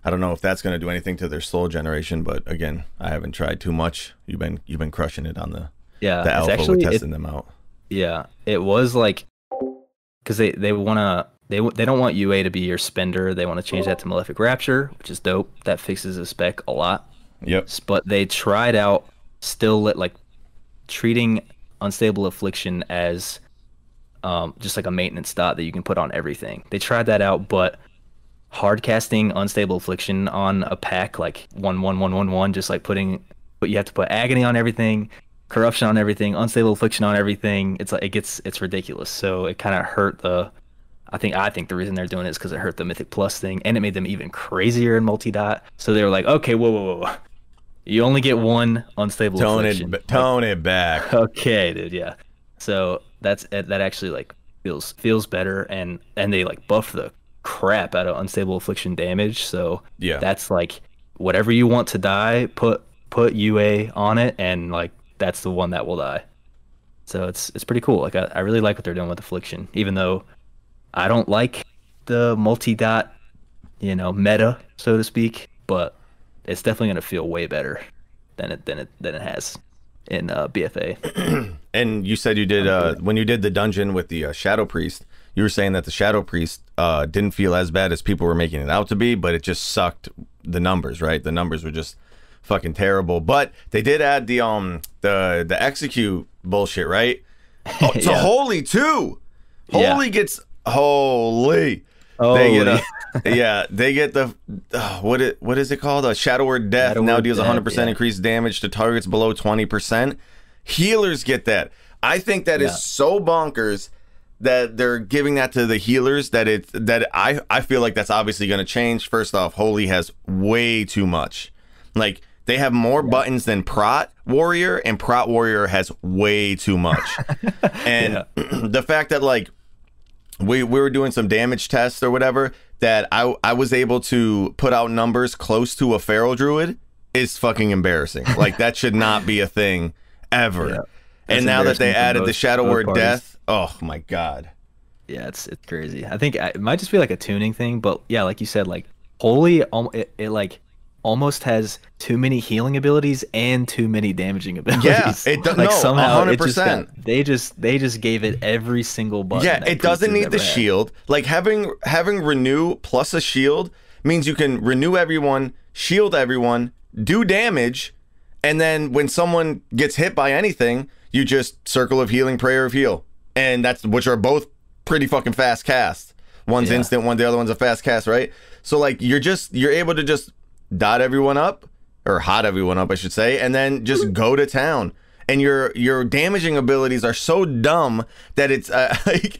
Speaker 2: I don't know if that's going to do anything to their soul generation, but again, I haven't tried too much. You've been crushing it on the alpha with testing them out.
Speaker 1: Yeah, it was like because they don't want UA to be your spender. They want to change that to Malefic Rapture, which is dope. That fixes the spec a lot.
Speaker 2: Yep.
Speaker 1: But they tried out treating Unstable Affliction as just like a maintenance dot that you can put on everything. They tried that out, but hard casting Unstable Affliction on a pack like 1-1-1-1-1, just like you have to put Agony on everything, Corruption on everything, Unstable Affliction on everything. It's like it's ridiculous. So it kind of hurt I think the reason they're doing it is because it hurt the Mythic Plus thing, and it made them even crazier in multi-dot. So they were like, okay, whoa. You only get one Unstable Affliction.
Speaker 2: Tone it back.
Speaker 1: Okay, dude, yeah. So that actually like feels better, and they like buff the crap out of Unstable Affliction damage. So
Speaker 2: yeah,
Speaker 1: that's like whatever you want to die, put UA on it, and like that's the one that will die. So it's pretty cool. Like I really like what they're doing with Affliction, even though I don't like the multi-dot, meta, so to speak, but it's definitely going to feel way better than it has in BFA.
Speaker 2: And you said you did when you did the dungeon with the Shadow Priest, you were saying that the Shadow Priest didn't feel as bad as people were making it out to be, but it just sucked the numbers, right? The numbers were just fucking terrible. But they did add the execute bullshit, right? Oh, to
Speaker 1: Yeah.
Speaker 2: Holy too. Holy gets holy.
Speaker 1: Oh,
Speaker 2: They get they get the what is it called? A Shadow Word Death
Speaker 1: Shadow
Speaker 2: now
Speaker 1: Word
Speaker 2: deals
Speaker 1: Death,
Speaker 2: 100% increased damage to targets below 20%. Healers get that. I think that is so bonkers that they're giving that to the healers that I feel like that's obviously going to change. First off, Holy has way too much. Like they have more buttons than Prot Warrior, and Prot Warrior has way too much. And the fact that like we were doing some damage tests or whatever, that I was able to put out numbers close to a Feral Druid is fucking embarrassing. Like that should not be a thing ever.
Speaker 1: Yeah.
Speaker 2: And now that they added the Shadow Word Death, oh my god.
Speaker 1: Yeah, it's crazy. I think it might just be like a tuning thing, but yeah, like you said, like Holy, it like almost has too many healing abilities and too many damaging abilities.
Speaker 2: Yeah, it does.
Speaker 1: Like
Speaker 2: No,
Speaker 1: somehow
Speaker 2: 100%.
Speaker 1: they just gave it every single button.
Speaker 2: Yeah,
Speaker 1: that
Speaker 2: it doesn't
Speaker 1: Priest
Speaker 2: need
Speaker 1: has
Speaker 2: the
Speaker 1: ever had.
Speaker 2: shield. Like having renew plus a shield means you can renew everyone, shield everyone, do damage, and then when someone gets hit by anything, you just Circle of Healing, Prayer of Heal, and which are both pretty fucking fast casts. One's instant, the other one's a fast cast, right? So like you're able to just dot everyone up, or hot everyone up, I should say, and then just go to town. And your damaging abilities are so dumb that it's like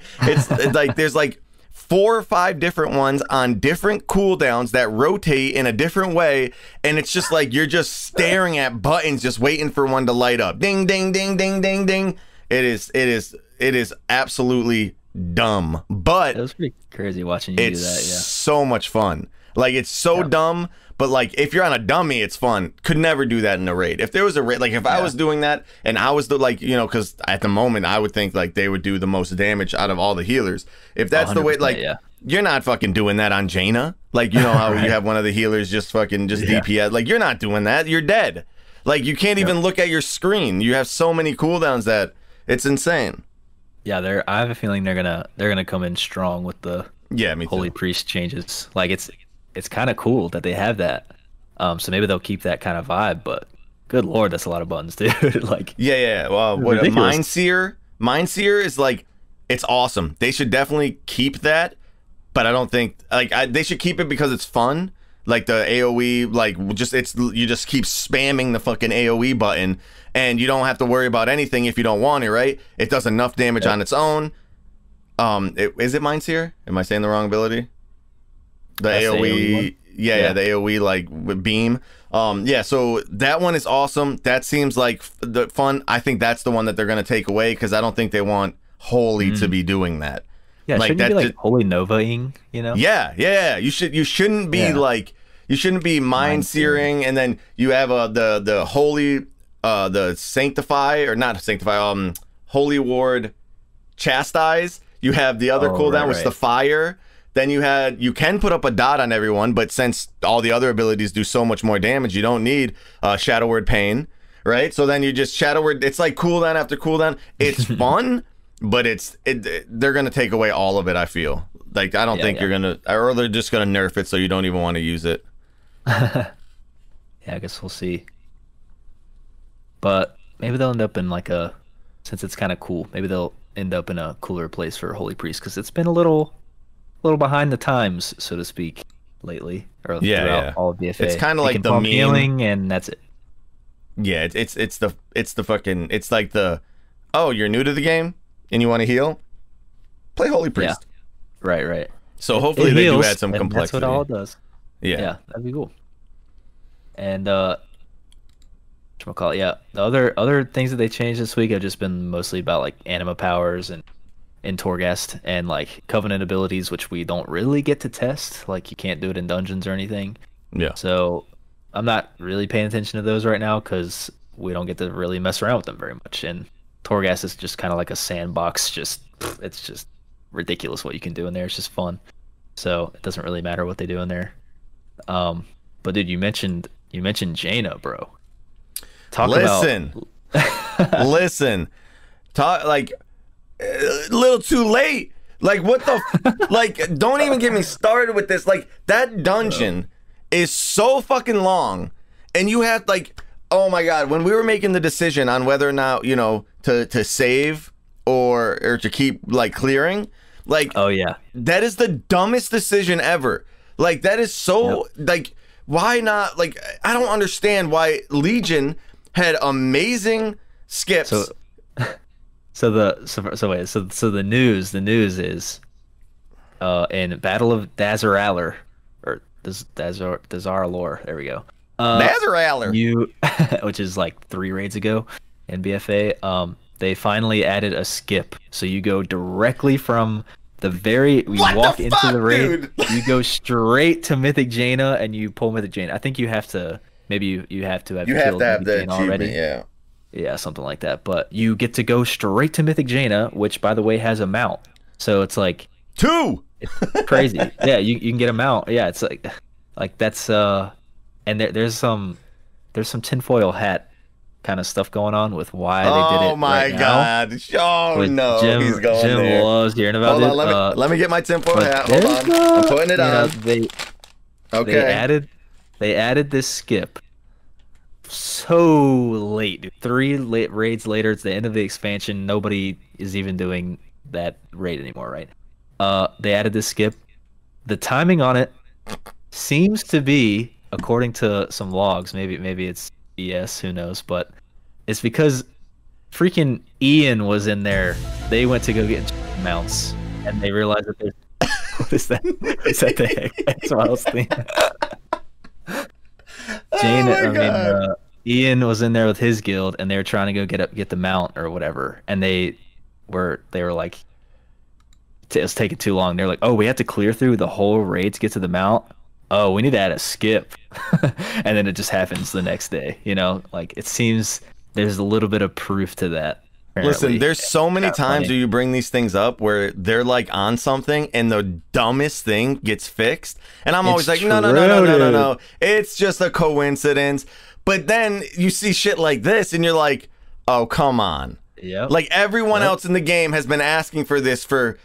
Speaker 2: there's like 4 or 5 different ones on different cooldowns that rotate in a different way, and it's just like you're just staring at buttons, just waiting for one to light up. Ding, ding, ding, ding, ding, ding. It is absolutely dumb, but
Speaker 1: It was pretty crazy watching you do that. Yeah.
Speaker 2: it's so much fun. Like it's so dumb, but like if you're on a dummy, it's fun. Could never do that in a raid. If there was a raid, like if I was doing that and I was the because at the moment I would think like they would do the most damage out of all the healers. If that's the way, like you're not fucking doing that on Jaina. Like you know how you have one of the healers just DPS. Like you're not doing that. You're dead. Like you can't even look at your screen. You have so many cooldowns that it's insane.
Speaker 1: Yeah, I have a feeling they're gonna come in strong with the
Speaker 2: me
Speaker 1: Holy
Speaker 2: too.
Speaker 1: Priest changes. Like it's kind of cool that they have that. So maybe they'll keep that kind of vibe. But good lord, that's a lot of buttons, dude. Like
Speaker 2: Well, what Mindseer is like, it's awesome. They should definitely keep that. But I don't think they should keep it because it's fun. Like the AoE, like you just keep spamming the fucking AoE button, and you don't have to worry about anything if you don't want it, right? It does enough damage on its own. Is it Mindseer? Am I saying the wrong ability? The AoE, the AoE like with beam. So that one is awesome. That seems like the fun. I think that's the one that they're gonna take away because I don't think they want Holy to be doing that.
Speaker 1: Yeah,
Speaker 2: like
Speaker 1: shouldn't
Speaker 2: that
Speaker 1: be like Holy Nova-ing, you know?
Speaker 2: Yeah. You shouldn't be like, you shouldn't be mind searing, and then you have the Holy the Sanctify, or not Sanctify, Holy Ward Chastise. You have the other cooldown, which is the Fire. Then you can put up a dot on everyone, but since all the other abilities do so much more damage, you don't need Shadow Word Pain, right? So then you just Shadow Word. It's like cooldown after cooldown. It's fun. But they're gonna take away all of it. I feel like I don't think you're gonna, or they're just gonna nerf it so you don't even want to use it.
Speaker 1: I guess we'll see. But maybe they'll end up in like since it's kind of cool. Maybe they'll end up in a cooler place for Holy Priest because it's been a little behind the times, so to speak, lately. Or throughout all of BFA.
Speaker 2: It's kind of like the meme.
Speaker 1: Healing, and that's it.
Speaker 2: Yeah, it's the fucking, it's like you're new to the game and you want to heal, play Holy Priest.
Speaker 1: Yeah. Right.
Speaker 2: So hopefully they do add some complexity.
Speaker 1: That's what all it does.
Speaker 2: Yeah,
Speaker 1: that'd be cool. And whatchamacallit, the other things that they changed this week have just been mostly about like anima powers and Torghast and like Covenant abilities, which we don't really get to test. Like you can't do it in dungeons or anything. Yeah. So I'm not really paying attention to those right now because we don't get to really mess around with them very much. And Torghast is just kind of like a sandbox. It's just ridiculous what you can do in there. It's just fun. So it doesn't really matter what they do in there. But dude, you mentioned Jaina, bro.
Speaker 2: Listen. Talk like a little too late. Like, what the like, don't even get me started with this. Like, that dungeon is so fucking long, and you have like, oh my god, when we were making the decision on whether or not, you know, to save or to keep like clearing, like,
Speaker 1: oh yeah,
Speaker 2: that is the dumbest decision ever. Like, that is so like, why not? Like, I don't understand why Legion had amazing skips.
Speaker 1: So the news is in Battle of Dazaralar, or Dazaralor, there we go.
Speaker 2: Dazaralar,
Speaker 1: which is like 3 raids ago in BFA. They finally added a skip, so you go directly from walk into the raid, you go straight to Mythic Jaina, and you pull Mythic Jaina. I think you have to, maybe you have to have
Speaker 2: the
Speaker 1: Jaina already. Yeah, something like that. But you get to go straight to Mythic Jaina, which, by the way, has a mount. So it's like
Speaker 2: 2.
Speaker 1: It's crazy. Yeah, you can get a mount. Yeah, it's like that's and there's some tinfoil hat kind of stuff going on with why they did it.
Speaker 2: Oh my god! Oh no, he's going
Speaker 1: Jim
Speaker 2: there.
Speaker 1: Loves hearing about
Speaker 2: Hold
Speaker 1: it.
Speaker 2: on, let me get my tinfoil hat. Hold on, I'm putting it on.
Speaker 1: They added this skip so late, dude. 3 raids later, it's the end of the expansion. Nobody is even doing that raid anymore, right? They added this skip. The timing on it seems to be, according to some logs, maybe it's BS, who knows, but it's because freaking Ian was in there. They went to go get mounts, and they realized that there's what is that? Is that the heck? That's what I was thinking. Ian was in there with his guild, and they were trying to go get the mount or whatever, and they were like, it's taking too long. They're like, oh, we have to clear through the whole raid to get to the mount. Oh, we need to add a skip. And then it just happens the next day, you know? Like, it seems there's a little bit of proof to that. Apparently.
Speaker 2: Listen, there's so many times where you bring these things up where they're like on something and the dumbest thing gets fixed. And I'm always like, no. It's just a coincidence. But then you see shit like this and you're like, oh, come on.
Speaker 1: Yeah.
Speaker 2: Like, everyone else in the game has been asking for this for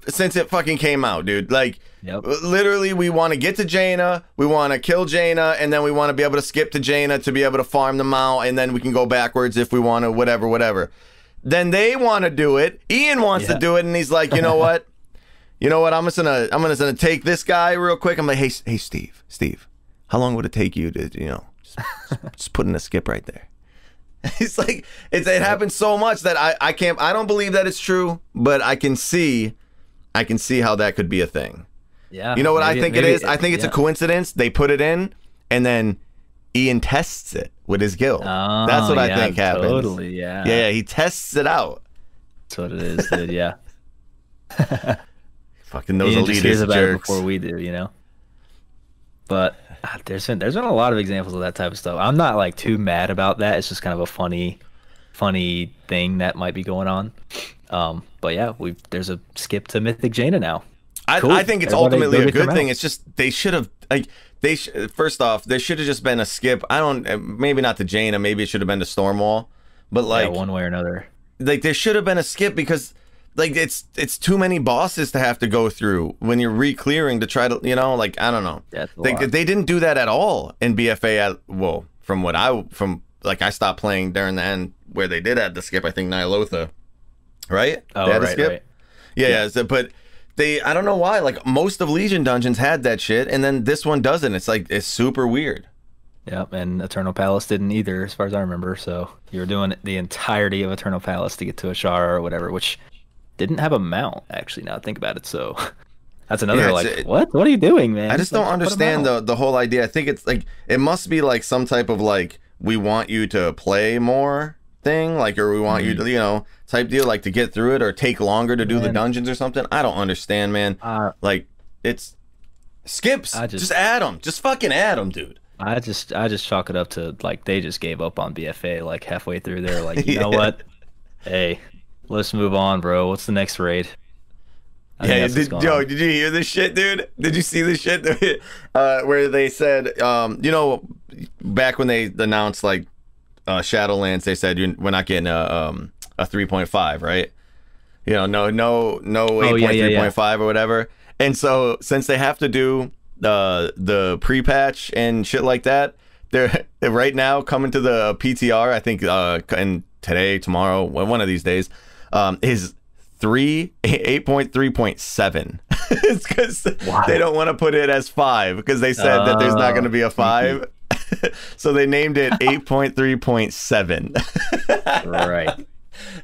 Speaker 2: since it fucking came out, dude. Like, literally, we want to get to Jaina, we want to kill Jaina, and then we want to be able to skip to Jaina to be able to farm them out, and then we can go backwards if we want to, whatever. Then they want to do it. Ian wants to do it, and he's like, you know what? I'm just gonna take this guy real quick. I'm like, hey, Steve, how long would it take you to, just put in a skip right there? It's like it happens so much that I don't believe that it's true, but I can see how that could be a thing.
Speaker 1: Yeah.
Speaker 2: You know what I think it is? I think it's a coincidence. They put it in, and then Ian tests it with his guild.
Speaker 1: Oh,
Speaker 2: that's what I think happens.
Speaker 1: Totally, yeah.
Speaker 2: Yeah, he tests it out.
Speaker 1: That's what it is, dude. Yeah.
Speaker 2: Fucking those
Speaker 1: Ian just hears
Speaker 2: elitist
Speaker 1: about
Speaker 2: jerks.
Speaker 1: it before we do, you know. But there's been a lot of examples of that type of stuff. I'm not like too mad about that. It's just kind of a funny thing that might be going on. But yeah, there's a skip to Mythic Jaina now. Cool.
Speaker 2: I think it's ultimately a good thing. It's just they should have first off, there should have just been a skip. Maybe not to Jaina, maybe it should have been to Stormwall, but like
Speaker 1: one way or another.
Speaker 2: Like, there should have been a skip because like it's too many bosses to have to go through when you're re-clearing to try to, like, I don't know. They didn't do that at all in BFA I stopped playing during the end where they did add the skip. I think Nyalotha, right?
Speaker 1: Oh,
Speaker 2: they had
Speaker 1: right,
Speaker 2: a skip?
Speaker 1: right.
Speaker 2: Yeah. But I don't know why, like, most of Legion dungeons had that shit, and then this one doesn't. It's like, it's super weird.
Speaker 1: Yep, and Eternal Palace didn't either, as far as I remember. So you were doing the entirety of Eternal Palace to get to Ashara or whatever, which didn't have a mount, actually, now I think about it. So that's another, what are you doing, man?
Speaker 2: I just don't understand the whole idea. I think it's like, it must be like some type of like, we want you to play more thing, like, or we want you to, type deal, like, to get through it or take longer to do the dungeons or something. I don't understand, man. Like, it's skips. Just add them. Just fucking add them, dude.
Speaker 1: I just chalk it up to, like, they just gave up on BFA like halfway through. They're like, you know what? Hey, let's move on, bro. What's the next raid?
Speaker 2: Did you hear this shit, dude? Did you see this shit where they said, back when they announced like Shadowlands, they said we're not getting a 3.5, right? no
Speaker 1: Oh, yeah,
Speaker 2: 8.3.5 or whatever. And so since they have to do the pre-patch and shit like that, they're right now coming to the PTR, I think, and today, tomorrow, one of these days, is 8.3.7. It's because they don't want to put it as 5 because they said that there's not going to be a 5. So they named it 8.3.7.
Speaker 1: Right.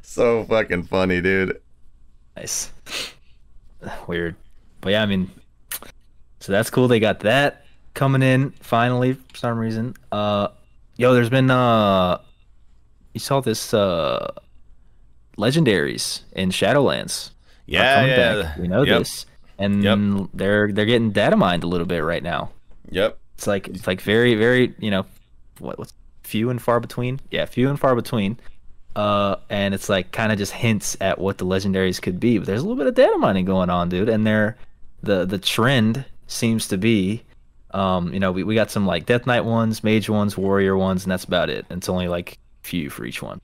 Speaker 2: So fucking funny, dude.
Speaker 1: Nice. Weird. But yeah, I mean, so that's cool. They got that coming in finally for some reason. There's been you saw this legendaries in Shadowlands.
Speaker 2: Yeah.
Speaker 1: Back. We know this. And they're getting data mined a little bit right now.
Speaker 2: Yep.
Speaker 1: It's like very, very, what's few and far between? Yeah, few and far between. And it's like kind of just hints at what the legendaries could be. But there's a little bit of data mining going on, dude. And the trend seems to be, we got some like Death Knight ones, Mage ones, Warrior ones, and that's about it. And it's only like few for each one.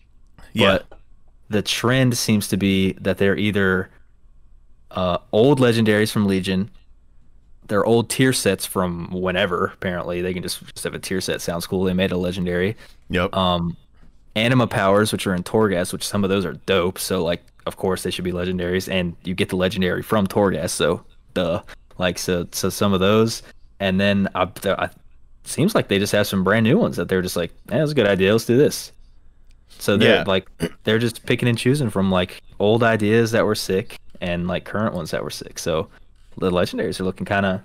Speaker 2: Yeah.
Speaker 1: But the trend seems to be that they're either old legendaries from Legion, they're old tier sets from whenever. Apparently, they can just have a tier set. Sounds cool. They made a legendary.
Speaker 2: Yep.
Speaker 1: Anima powers, which are in Torghast, which some of those are dope. So like, of course, they should be legendaries, and you get the legendary from Torghast. So so some of those, and then seems like they just have some brand new ones that they're just like, that's a good idea. Let's do this. So they're just picking and choosing from like old ideas that were sick and like current ones that were sick. So the legendaries are looking kind of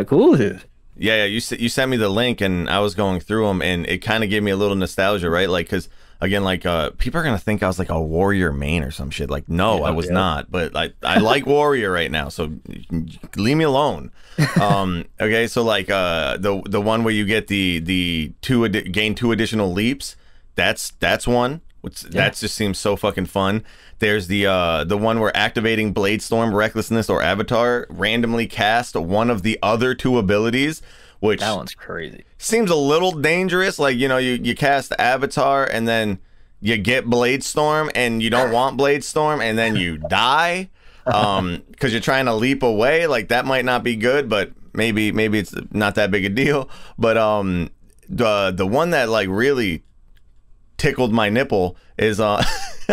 Speaker 1: cool, dude.
Speaker 2: Yeah, you sent me the link, and I was going through them, and it kind of gave me a little nostalgia, right? Like, because again, like people are gonna think I was like a warrior main or some shit. Like, no, I was not. But I like warrior right now, so leave me alone. Okay, so like the one where you get the gain 2 additional leaps. That's one. That just seems so fucking fun. There's the one where activating Bladestorm, Recklessness, or Avatar randomly cast one of the other 2 abilities, which
Speaker 1: that one's crazy.
Speaker 2: Seems a little dangerous. Like, you cast Avatar and then you get Bladestorm and you don't want Bladestorm and then you die because you're trying to leap away. Like, that might not be good, but maybe it's not that big a deal. But the one that like really tickled my nipple is I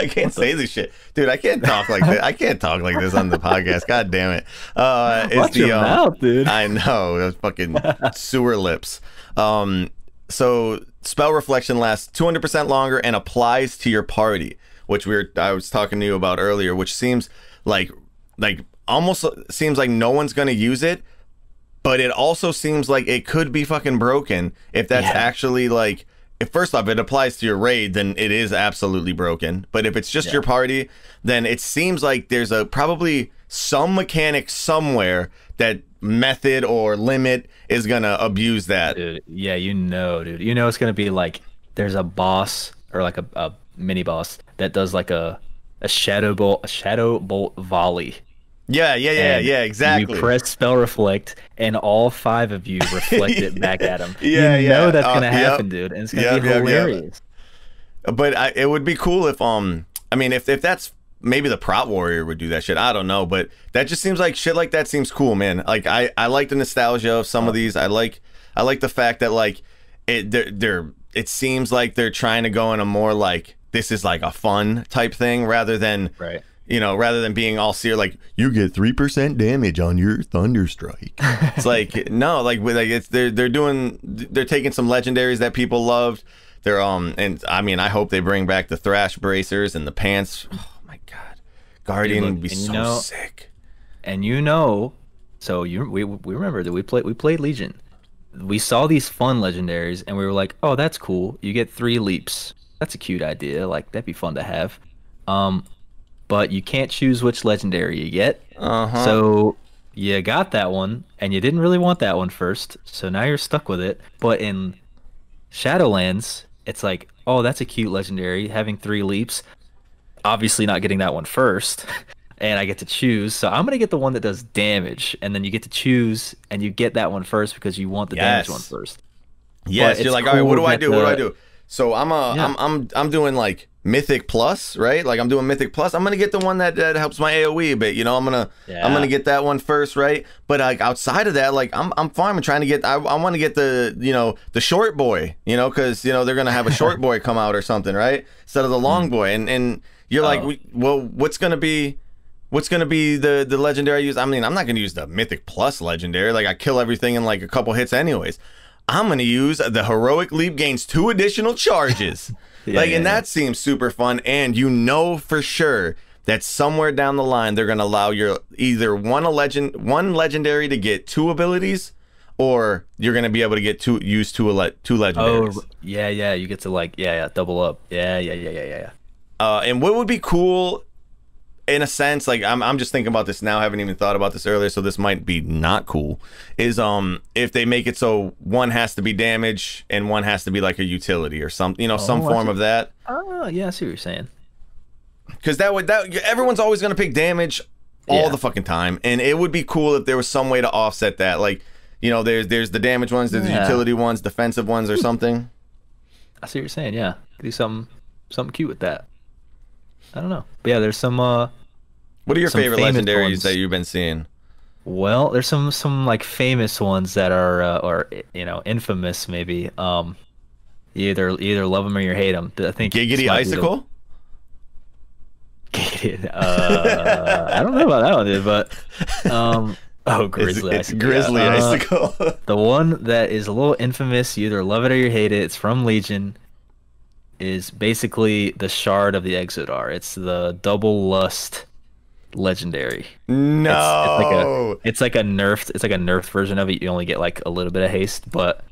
Speaker 2: can't say this shit, dude. I can't talk like this. I can't talk like this on the podcast. God damn it.
Speaker 1: Watch your mouth, dude.
Speaker 2: I know, those fucking sewer lips. So spell reflection lasts 200% longer and applies to your party, which I was talking to you about earlier, which seems like almost seems like no one's gonna use it, but it also seems like it could be fucking broken if that's actually like. If first off, it applies to your raid, then it is absolutely broken. But if it's just your party, then it seems like there's probably some mechanic somewhere that method or limit is gonna abuse that.
Speaker 1: Dude, yeah, dude. It's gonna be like there's a boss or like a mini boss that does like a shadow bolt volley.
Speaker 2: Yeah, exactly.
Speaker 1: You press spell reflect, and all 5 of you reflect it back at him.
Speaker 2: Yeah,
Speaker 1: that's gonna happen, dude, and it's gonna be hilarious.
Speaker 2: But it would be cool if if that's maybe the prot warrior would do that shit. I don't know, but that just seems like shit like that seems cool, man. Like I like the nostalgia of some of these. I like the fact that like it seems like they're trying to go in a more like this is like a fun type thing rather than rather than being all serious, like you get 3% damage on your Thunderstrike. It's like no, like they're taking some legendaries that people loved. They're and I mean I hope they bring back the Thrash bracers and the pants. Oh my god, Guardian would be so sick. And
Speaker 1: so we remember that we played Legion. We saw these fun legendaries and we were like, oh, that's cool. You get 3 leaps. That's a cute idea. Like that'd be fun to have. But you can't choose which legendary you get. So you got that one, and you didn't really want that one first, so now you're stuck with it. But in Shadowlands, it's like, oh, that's a cute legendary, having 3 leaps. Obviously not getting that one first, and I get to choose. So I'm going to get the one that does damage, and then you get to choose, and you get that one first because you want the damage one first.
Speaker 2: Yes, you're like, all right, what do I do? So I'm doing like Mythic Plus, right? Like I'm doing Mythic Plus. I'm gonna get the one that helps my AoE a bit. You know, I'm gonna get that one first, right? But like outside of that, like I'm fine. I'm trying to get. I want to get the the short boy. You know, because they're gonna have a short boy come out or something, right? Instead of the long boy. And you're like, well, what's gonna be the legendary I use? I mean, I'm not gonna use the Mythic Plus legendary. Like I kill everything in like a couple hits anyways. I'm gonna use the Heroic Leap, gains 2 additional charges. That seems super fun, and for sure that somewhere down the line they're gonna allow your either one legendary to get 2 abilities, or you're gonna be able to get two legendaries.
Speaker 1: Oh yeah, you get to double up. Yeah.
Speaker 2: And what would be cool, in a sense, like I'm just thinking about this now, haven't even thought about this earlier, so this might be not cool, is if they make it so one has to be damage and one has to be like a utility or something, some form of that.
Speaker 1: Oh yeah, I see what you're saying.
Speaker 2: Because that everyone's always gonna pick damage all the fucking time, and it would be cool if there was some way to offset that. Like, there's the damage ones, there's the utility ones, defensive ones, or something.
Speaker 1: I see what you're saying. Yeah, do something cute with that. I don't know. But yeah, there's some what
Speaker 2: are your favorite legendaries that you've been seeing?
Speaker 1: Well, there's some like famous ones that are or infamous maybe. You either love them or you hate them. I think
Speaker 2: Giggity Icicle?
Speaker 1: I don't know about that one, dude, but Grizzly Icicle.
Speaker 2: Grizzly Icicle.
Speaker 1: The one that is a little infamous, you either love it or you hate it. It's from Legion. Is basically the Shard of the Exodar. It's the double lust legendary.
Speaker 2: No,
Speaker 1: it's like a nerfed version of it. You only get like a little bit of haste, but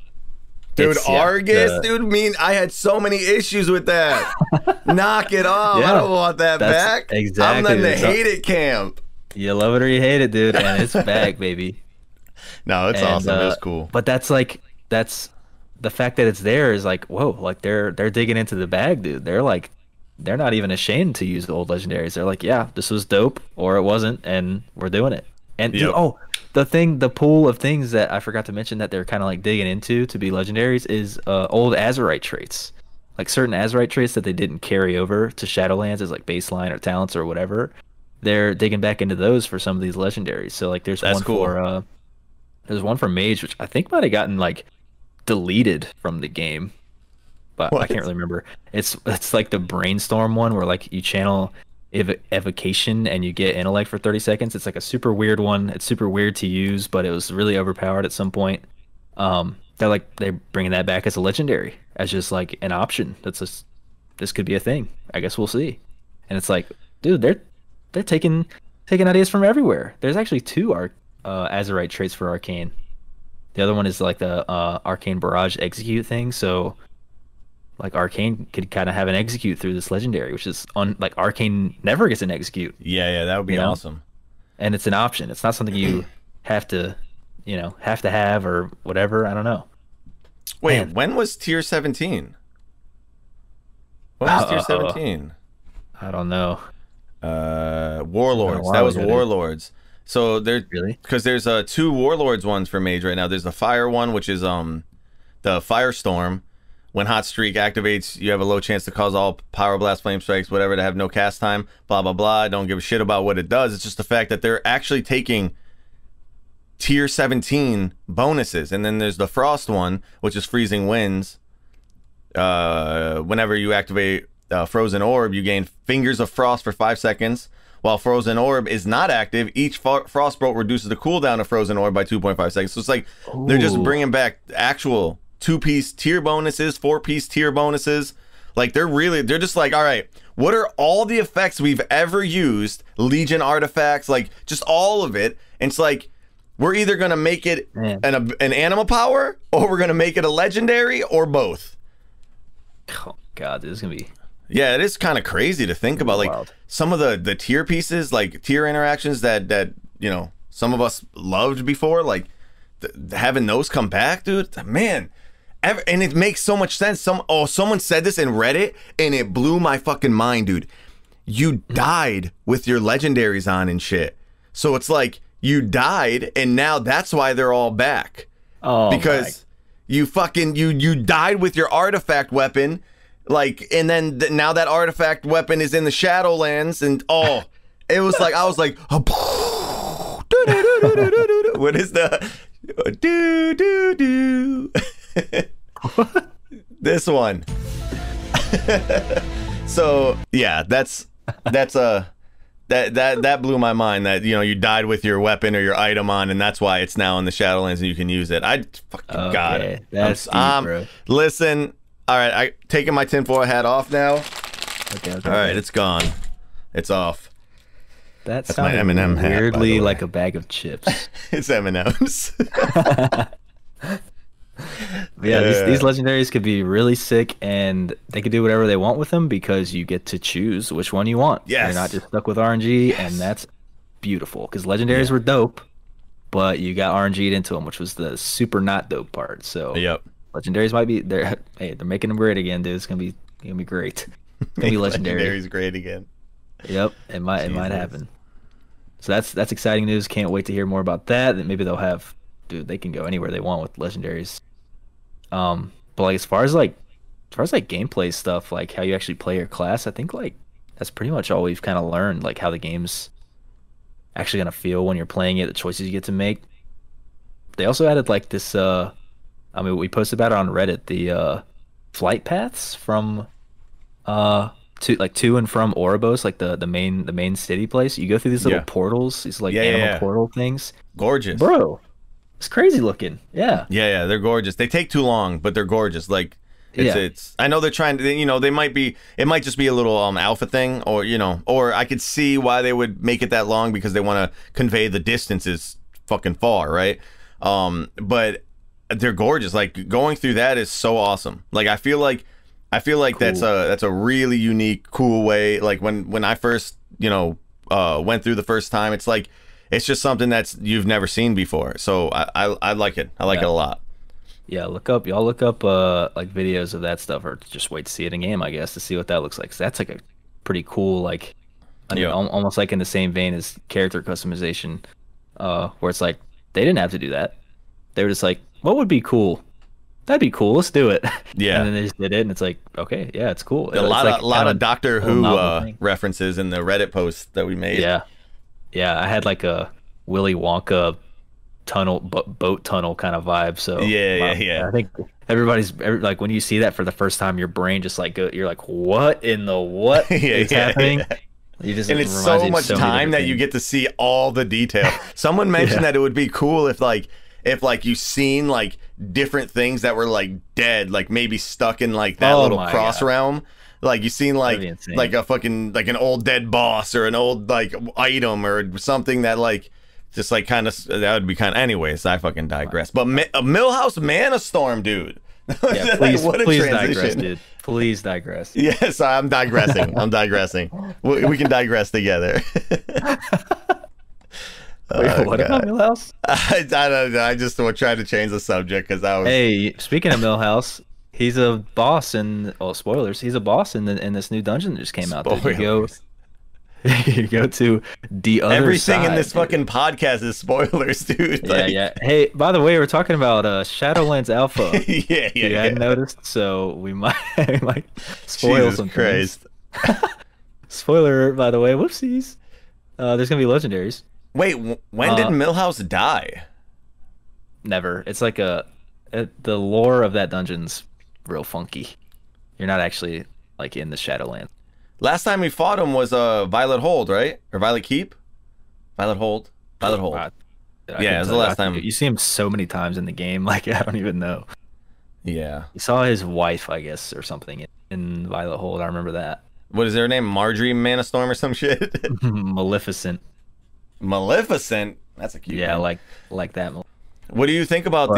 Speaker 2: dude, Argus, I had so many issues with that. Knock it off. I don't want that back.
Speaker 1: Exactly.
Speaker 2: I'm in the hate it camp.
Speaker 1: You love it or you hate it, dude, and it's back, baby.
Speaker 2: No, it's awesome. It's cool.
Speaker 1: But that's the fact that it's there is like, whoa, like they're digging into the bag, dude. They're not even ashamed to use the old legendaries. They're like, yeah, this was dope, or it wasn't, and we're doing it. And dude, the pool of things that I forgot to mention that they're kind of like digging into to be legendaries is old Azerite traits, like certain Azerite traits that they didn't carry over to Shadowlands as like baseline or talents or whatever. They're digging back into those for some of these legendaries. So like there's one for Mage, which I think might have gotten like deleted from the game, but I can't really remember. It's like the Brainstorm one where like you channel evocation and you get intellect for 30 seconds. It's like a super weird one. It's super weird to use, but it was really overpowered at some point. They're bringing that back as a legendary, as just like an option. This could be a thing. I guess we'll see. And it's like, dude, they're taking ideas from everywhere. There's actually 2 Azerite traits for Arcane. The other one is like the Arcane Barrage execute thing. So like Arcane could kind of have an execute through this legendary, which is like Arcane never gets an execute.
Speaker 2: Yeah, that would be awesome.
Speaker 1: And it's an option. It's not something you have to have or whatever. I don't know.
Speaker 2: Wait, when was tier 17? When was tier 17?
Speaker 1: I don't know.
Speaker 2: Warlords. That was Warlords. So there's
Speaker 1: really,
Speaker 2: because there's 2 Warlords ones for Mage right now. There's the Fire one, which is the Firestorm. When Hot Streak activates, you have a low chance to cause all Power Blast, Flame Strikes, whatever, to have no cast time. Blah blah blah. I don't give a shit about what it does. It's just the fact that they're actually taking tier 17 bonuses. And then there's the Frost one, which is Freezing Winds. Whenever you activate Frozen Orb, you gain Fingers of Frost for 5 seconds. While Frozen Orb is not active, each Frostbolt reduces the cooldown of Frozen Orb by 2.5 seconds. So it's like they're just bringing back actual 2-piece tier bonuses, 4-piece tier bonuses. Like they're just like, all right, what are all the effects we've ever used? Legion artifacts, like just all of it. And it's like, we're either going to make it an animal power, or we're going to make it a legendary, or both.
Speaker 1: Oh God, this is going to be...
Speaker 2: Yeah, it is kind of crazy to think about, like
Speaker 1: wild.
Speaker 2: Some of the tier pieces, like tier interactions that some of us loved before, like having those come back, dude. Man, and it makes so much sense. Someone said this in Reddit, and it blew my fucking mind, dude. You died with your legendaries on and shit, so it's like you died, and now that's why they're all back.
Speaker 1: Oh,
Speaker 2: because you fucking you died with your artifact weapon, like, and then now that artifact weapon is in the Shadowlands, and it was like I was like, what is the do? This one. So yeah, that blew my mind, that you died with your weapon or your item on, and that's why it's now in the Shadowlands and you can use it. I fucking got it.
Speaker 1: That's deep, bro.
Speaker 2: Listen, all right, I taking my tinfoil hat off now.
Speaker 1: Okay.
Speaker 2: All right, it's gone. It's off.
Speaker 1: That's
Speaker 2: my M&M hat,
Speaker 1: weirdly like a bag of chips.
Speaker 2: It's M&M's.
Speaker 1: Yeah, these legendaries could be really sick, and they could do whatever they want with them because you get to choose which one you want.
Speaker 2: Yes.
Speaker 1: You're not just stuck with RNG, and that's beautiful because legendaries were dope, but you got RNG'd into them, which was the super not dope part. So legendaries might be they're making them great again, dude. It's gonna be great. It's gonna be legendary.
Speaker 2: Legendary's great again.
Speaker 1: Yep, it might happen. So that's exciting news. Can't wait to hear more about that. And maybe they'll have, dude, they can go anywhere they want with legendaries. But like as far as gameplay stuff, like how you actually play your class, I think like that's pretty much all we've kind of learned, like how the game's actually gonna feel when you're playing it, the choices you get to make. They also added like this I mean, we posted about it on Reddit, the flight paths from to and from Ouroboros, like the main city place. You go through these little portals, these like animal portal things.
Speaker 2: Gorgeous,
Speaker 1: bro. It's crazy looking. Yeah,
Speaker 2: they're gorgeous. They take too long, but they're gorgeous. Like it's I know they're trying to, they might be, it might just be a little alpha thing, or or I could see why they would make it that long, because they want to convey the distances fucking far, right? But they're gorgeous. Like going through that is so awesome. Like I feel like cool. that's a really unique, cool way. Like when I first went through the first time, it's like it's just something that's you've never seen before. So I like it. I like it a lot.
Speaker 1: Yeah, y'all look up like videos of that stuff, or just wait to see it in game, I guess, to see what that looks like. 'Cause that's like a pretty cool, like almost like in the same vein as character customization, where it's like they didn't have to do that. They were just like, what would be cool? That'd be cool. Let's do it. Yeah. And then they just did it, and it's like, okay, yeah, it's cool.
Speaker 2: A lot of Doctor Who references in the Reddit post that we made.
Speaker 1: Yeah. Yeah, I had like a Willy Wonka boat tunnel kind of vibe. So
Speaker 2: yeah.
Speaker 1: I think everybody's like, when you see that for the first time, your brain just like you're like, what in the what is happening?
Speaker 2: Yeah. And it's so much time that you get to see all the detail. Someone mentioned that it would be cool if you seen like different things that were like dead, like maybe stuck in like that little cross realm. Like you seen like a fucking like an old dead boss or an old like item or something that like just like kind of, that would be kind of, anyways, I fucking digress. But a Millhouse Mana Storm, dude.
Speaker 1: Yeah, please digress, dude. Please digress.
Speaker 2: Yes, I'm digressing. We can digress together.
Speaker 1: Wait, what about Millhouse?
Speaker 2: I don't know. I just tried to change the subject because I was.
Speaker 1: Hey, speaking of Millhouse, he's a boss in. Oh, spoilers! He's a boss in this new dungeon that just came out. You go to the other
Speaker 2: Everything
Speaker 1: side,
Speaker 2: in this fucking podcast is spoilers, dude.
Speaker 1: Yeah. Hey, by the way, we're talking about Shadowlands Alpha.
Speaker 2: Yeah.
Speaker 1: You hadn't noticed, so we might spoil
Speaker 2: Jesus
Speaker 1: some
Speaker 2: Christ.
Speaker 1: things. Spoiler, by the way. Whoopsies. There's gonna be legendaries.
Speaker 2: Wait, when did Millhouse die?
Speaker 1: Never. It's like the lore of that dungeon's real funky. You're not actually like in the Shadowlands.
Speaker 2: Last time we fought him was Violet Hold, right? Or Violet Keep? Violet Hold. Yeah, it was the last time.
Speaker 1: You see him so many times in the game, like I don't even know.
Speaker 2: Yeah.
Speaker 1: You saw his wife, I guess, or something in Violet Hold. I remember that.
Speaker 2: What is her name? Marjorie Mana Storm or some shit?
Speaker 1: Maleficent.
Speaker 2: That's a cute
Speaker 1: name. like that.
Speaker 2: What do you think about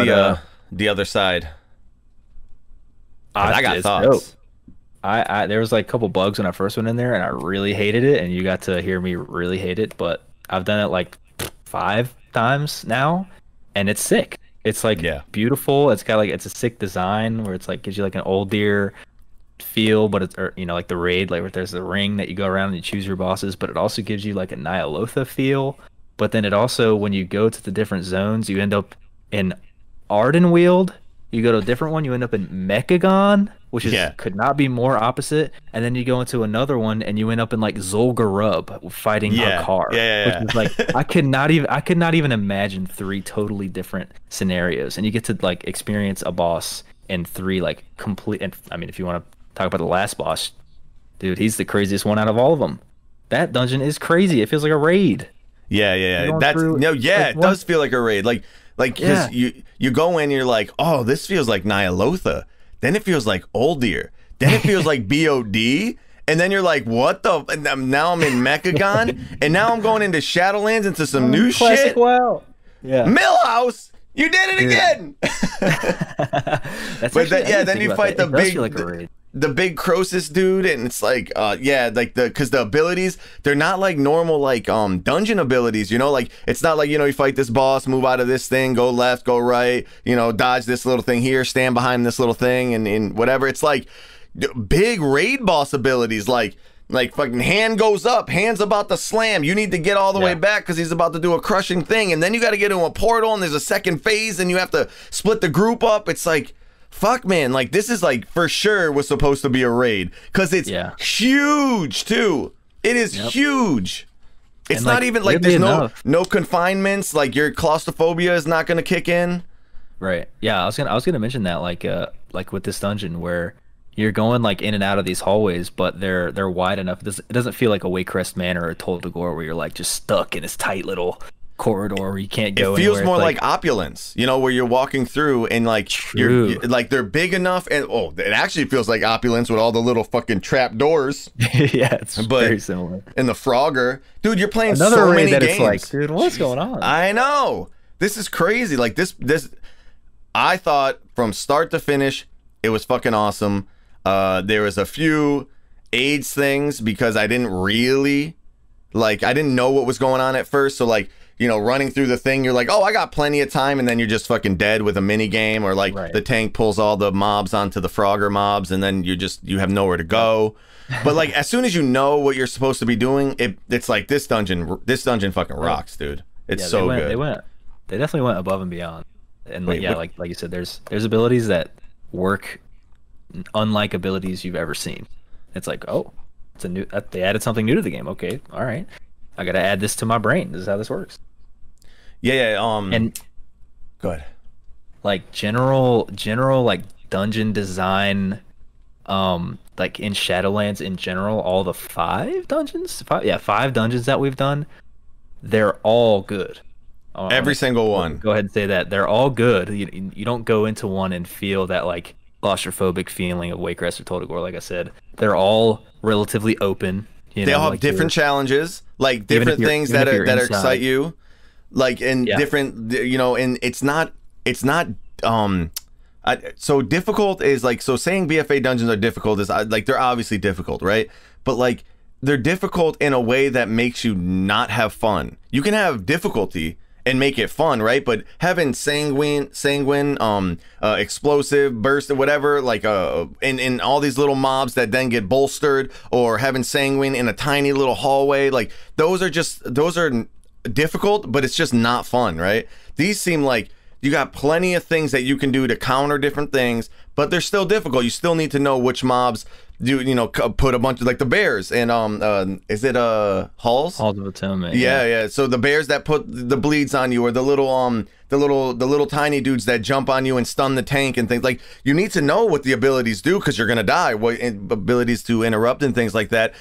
Speaker 2: the other side? I got thoughts.
Speaker 1: Dope. There was like a couple bugs when I first went in there, and I really hated it, and you got to hear me really hate it, but I've done it like 5 times now, and it's sick. It's like beautiful. It's got like, it's a sick design where it's like gives you like an old deer feel, but it's, or, like the raid, like where there's the ring that you go around and you choose your bosses, but it also gives you like a Nyalotha feel. But then it also, when you go to the different zones, you end up in Ardenweald. You go to a different one, you end up in Mechagon, which is
Speaker 2: Yeah.
Speaker 1: could not be more opposite. And then you go into another one, and you end up in like Zolgarub fighting
Speaker 2: Yeah.
Speaker 1: a car,
Speaker 2: Yeah.
Speaker 1: which is like I could not even imagine 3 totally different scenarios. And you get to like experience a boss in 3 like complete. And I mean, if you want to talk about the last boss, dude, he's the craziest one out of all of them. That dungeon is crazy. It feels like a raid.
Speaker 2: Yeah. That's
Speaker 1: through,
Speaker 2: no, yeah,
Speaker 1: like,
Speaker 2: it does feel like a raid. Like because
Speaker 1: Yeah.
Speaker 2: you go in, you're like, oh, this feels like Nyalotha. Then it feels like Uldir. Then it feels like BOD. And then you're like, what the? And now I'm in Mechagon, and now I'm going into Shadowlands into some new
Speaker 1: Classic
Speaker 2: shit.
Speaker 1: WoW. Yeah.
Speaker 2: Millhouse, you did it
Speaker 1: Dude.
Speaker 2: again.
Speaker 1: That's
Speaker 2: But
Speaker 1: actually,
Speaker 2: then you fight
Speaker 1: it does feel like a raid.
Speaker 2: the big Croesus dude, and it's like like because the abilities, they're not like normal like dungeon abilities, you know, like it's not like, you know, you fight this boss, move out of this thing, go left, go right, you know, dodge this little thing here, stand behind this little thing, and whatever. It's like big raid boss abilities, like fucking hand goes up, hand's about to slam, you need to get all the way back because he's about to do a crushing thing, and then you got to get into a portal, and there's a second phase, and you have to split the group up. It's like, fuck, man, like this is like for sure was supposed to be a raid because it's huge too. It is huge. It's
Speaker 1: And,
Speaker 2: not
Speaker 1: like,
Speaker 2: even like
Speaker 1: weirdly
Speaker 2: there's
Speaker 1: enough,
Speaker 2: no confinements, like your claustrophobia is not going to kick in.
Speaker 1: right. Yeah, I was gonna mention that like with this dungeon where you're going like in and out of these hallways, but they're wide enough. It doesn't feel like a Waycrest Manor or a Tol Dagor where you're like just stuck in this tight little corridor where you can't go.
Speaker 2: It feels
Speaker 1: anywhere.
Speaker 2: more
Speaker 1: It's
Speaker 2: like opulence, you know, where you're walking through and like you're like they're big enough, and it actually feels like opulence with all the little fucking trap doors.
Speaker 1: Yeah, it's very similar.
Speaker 2: And the Frogger, dude, you're playing
Speaker 1: Another
Speaker 2: so
Speaker 1: raid
Speaker 2: many
Speaker 1: that
Speaker 2: games.
Speaker 1: it's like, dude, what's going on?
Speaker 2: I know, this is crazy. Like this, I thought from start to finish, it was fucking awesome. There was a few AIDS things because I didn't really I didn't know what was going on at first. So like, you know, running through the thing, you're like, oh, I got plenty of time, and then you're just fucking dead with a mini game, or like the tank pulls all the mobs onto the Frogger mobs, and then you have nowhere to go. But like as soon as you know what you're supposed to be doing, it's like this dungeon fucking rocks, dude. It's so good.
Speaker 1: They definitely went above and beyond. And like you said, there's abilities that work unlike abilities you've ever seen. It's like, oh, it's a new. They added something new to the game. Okay, all right, I gotta add this to my brain. This is how this works.
Speaker 2: Yeah.
Speaker 1: And
Speaker 2: go ahead.
Speaker 1: Like general like dungeon design, like in Shadowlands in general, all the 5 dungeons, 5 dungeons that we've done, they're all good.
Speaker 2: Every single one.
Speaker 1: Go ahead and say that they're all good. You don't go into one and feel that like claustrophobic feeling of Waycrest or Tol Dagor. Like I said, they're all relatively open.
Speaker 2: They all have different challenges, like different things that excite you, like in different, you know. And it's not so difficult is like, so saying BFA dungeons are difficult is like they're obviously difficult, right? But like they're difficult in a way that makes you not have fun. You can have difficulty and make it fun, right? But having sanguine, explosive, burst, or whatever, like in all these little mobs that then get bolstered, or having sanguine in a tiny little hallway, like those are difficult, but it's just not fun, right? These seem like you got plenty of things that you can do to counter different things, but they're still difficult. You still need to know which mobs put a bunch of, like the bears and is it halls
Speaker 1: of atonement.
Speaker 2: Yeah. So the bears that put the bleeds on you, or the little tiny dudes that jump on you and stun the tank and things, like you need to know what the abilities do because you're gonna die, what abilities to interrupt and things like that.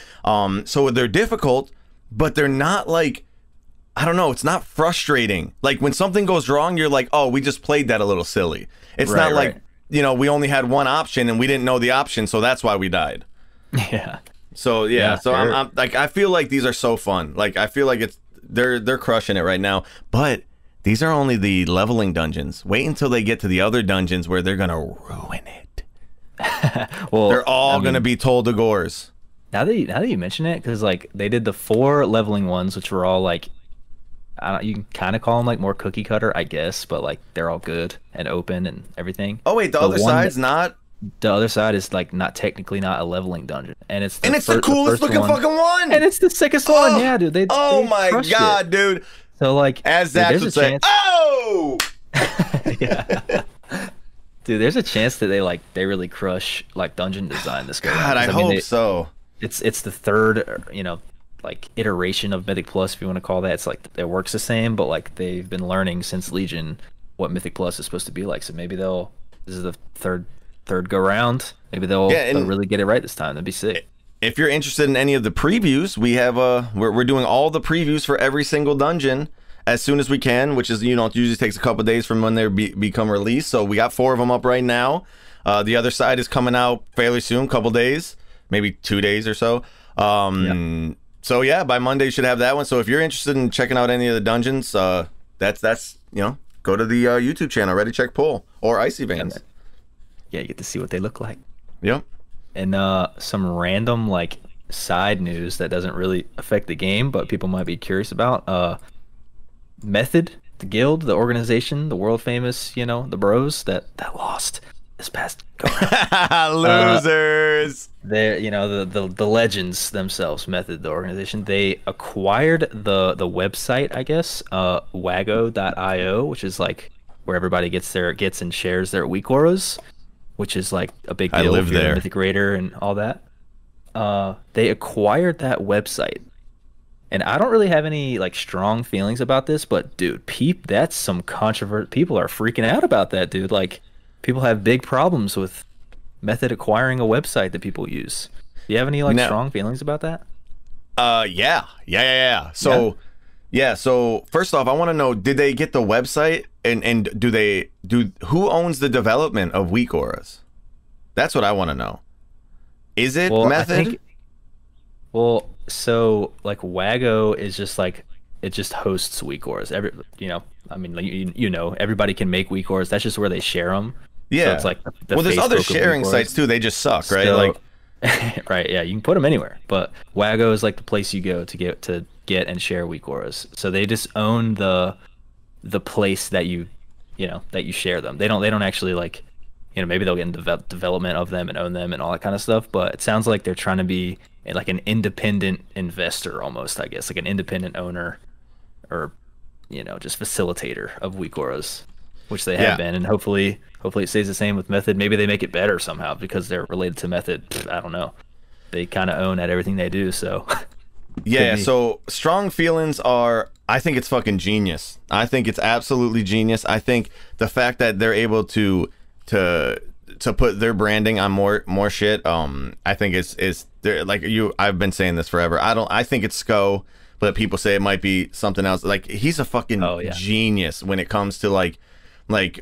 Speaker 2: So they're difficult, but they're not like, I don't know, it's not frustrating. Like when something goes wrong, you're like, oh, we just played that a little silly. It's not like, you know, we only had one option and we didn't know the option, so that's why we died.
Speaker 1: Yeah.
Speaker 2: So I'm like, I feel like these are so fun. Like I feel like they're crushing it right now. But these are only the leveling dungeons. Wait until they get to the other dungeons where they're gonna ruin it. Well, they're all gonna be Tol Dagors.
Speaker 1: Now that you mention it, because like they did the 4 leveling ones, which were all like, you can kind of call them like more cookie cutter, I guess, but like they're all good and open and everything.
Speaker 2: Oh wait, the other side's not.
Speaker 1: The other side is like not a leveling dungeon, and it's
Speaker 2: the coolest looking fucking one,
Speaker 1: and it's the sickest one. Yeah, dude. They
Speaker 2: my god, dude.
Speaker 1: So like,
Speaker 2: as Zach would say, oh.
Speaker 1: Yeah. Dude, there's a chance that they really crush like dungeon design this go
Speaker 2: God,
Speaker 1: around.
Speaker 2: I
Speaker 1: 'Cause, mean,
Speaker 2: hope so.
Speaker 1: it's the third, like iteration of Mythic Plus, if you want to call that. It's like it works the same, but like they've been learning since Legion what Mythic Plus is supposed to be like. So maybe this is the third go round. Maybe they'll really get it right this time. That'd be sick.
Speaker 2: If you're interested in any of the previews, we have we're doing all the previews for every single dungeon as soon as we can, which is, it usually takes a couple days from when they become released. So we got 4 of them up right now. The other side is coming out fairly soon, couple days, maybe 2 days or so. So yeah, by Monday you should have that one. So if you're interested in checking out any of the dungeons, that's go to the YouTube channel, Ready Check Pull or Icy Veins.
Speaker 1: Yeah, you get to see what they look like.
Speaker 2: Yep.
Speaker 1: And some random like side news that doesn't really affect the game, but people might be curious about. Method, the guild, the organization, the world famous, the bros that lost this past go round.
Speaker 2: Losers.
Speaker 1: They're the legends themselves. Method, the organization, they acquired the website, I guess, wago.io, which is like where everybody gets and shares their weak auras, which is like a big deal.
Speaker 2: I live there.
Speaker 1: Mythic Raider and all that. They acquired that website. And I don't really have any like strong feelings about this, but dude, that's some controversy. People are freaking out about that, dude. Like, people have big problems with Method acquiring a website that people use. Do you have any strong feelings about that?
Speaker 2: Yeah. So first off, I want to know, did they get the website and who owns the development of weak auras? That's what I want to know. Is it Method?
Speaker 1: So like Wago is just like, it just hosts weak auras. Everybody can make weak auras. That's just where they share them.
Speaker 2: Yeah.
Speaker 1: So it's like
Speaker 2: there's
Speaker 1: Facebook
Speaker 2: other sharing sites too. They just suck, right?
Speaker 1: Right. Yeah. You can put them anywhere, but Wago is like the place you go to get and share weak auras. So they just own the place that you share them. They don't actually like, maybe they'll get in development of them and own them and all that kind of stuff. But it sounds like they're trying to be like an independent investor almost, I guess, like an independent owner or, just facilitator of weak auras, which they have been. And hopefully it stays the same with Method. Maybe they make it better somehow because they're related to Method. I don't know. They kind of own at everything they do. So
Speaker 2: yeah. So strong feelings are, I think it's fucking genius. I think it's absolutely genius. I think the fact that they're able to put their branding on more shit, I think is like I've been saying this forever. I think it's SCO, but people say it might be something else. Like, he's a fucking genius when it comes to like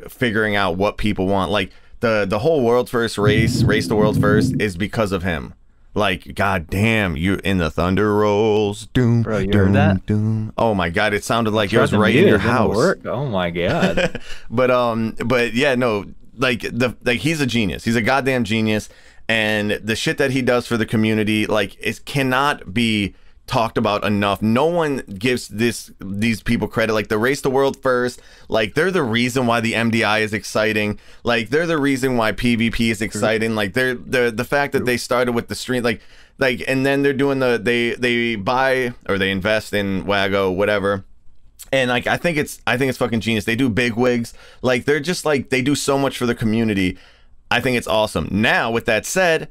Speaker 2: figuring out what people want. Like the whole world's first race the world's first is because of him. Like, god damn, you in the thunder rolls, doom,
Speaker 1: bro, you
Speaker 2: doom,
Speaker 1: heard that?
Speaker 2: Doom. Oh my god, it sounded like it was right in your house.
Speaker 1: Oh my god.
Speaker 2: but yeah, no, like he's a genius. He's a goddamn genius, and the shit that he does for the community, like, it cannot be talked about enough. No one gives these people credit. Like, the race the world first, like, they're the reason why the MDI is exciting. Like, they're the reason why PvP is exciting. Like, they're the fact that they started with the stream, like and then they're doing they buy or they invest in Wago, whatever. And like, I think it's fucking genius. They do big wigs. Like, they're just like, they do so much for the community. I think it's awesome. Now, with that said,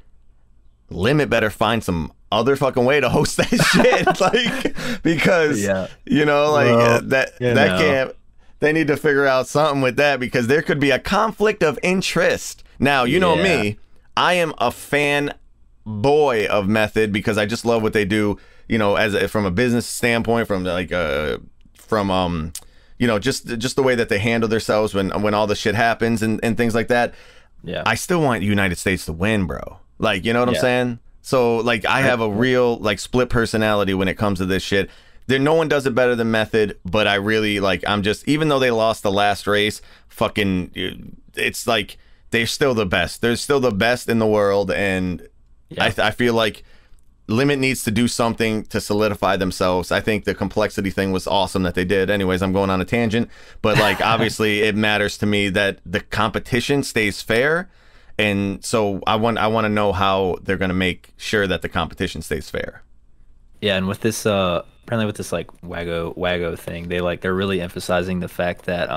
Speaker 2: Limit better find some other fucking way to host that shit. Like, because can't, they need to figure out something with that, because there could be a conflict of interest. Now, you know me, I am a fan boy of Method because I just love what they do, from a business standpoint, from like just the way that they handle themselves when all the shit happens and things like that.
Speaker 1: Yeah.
Speaker 2: I still want United States to win, bro. Like, you know what I'm saying? So, like, I have a real, like, split personality when it comes to this shit. No one does it better than Method, but I really, like, I'm just, even though they lost the last race, fucking, it's like, they're still the best. They're still the best in the world, and I feel like Limit needs to do something to solidify themselves. I think the complexity thing was awesome that they did. Anyways, I'm going on a tangent, but, like, obviously it matters to me that the competition stays fair. And so I want to know how they're going to make sure that the competition stays fair.
Speaker 1: Yeah, and with this apparently with this like Wago thing, they're really emphasizing the fact that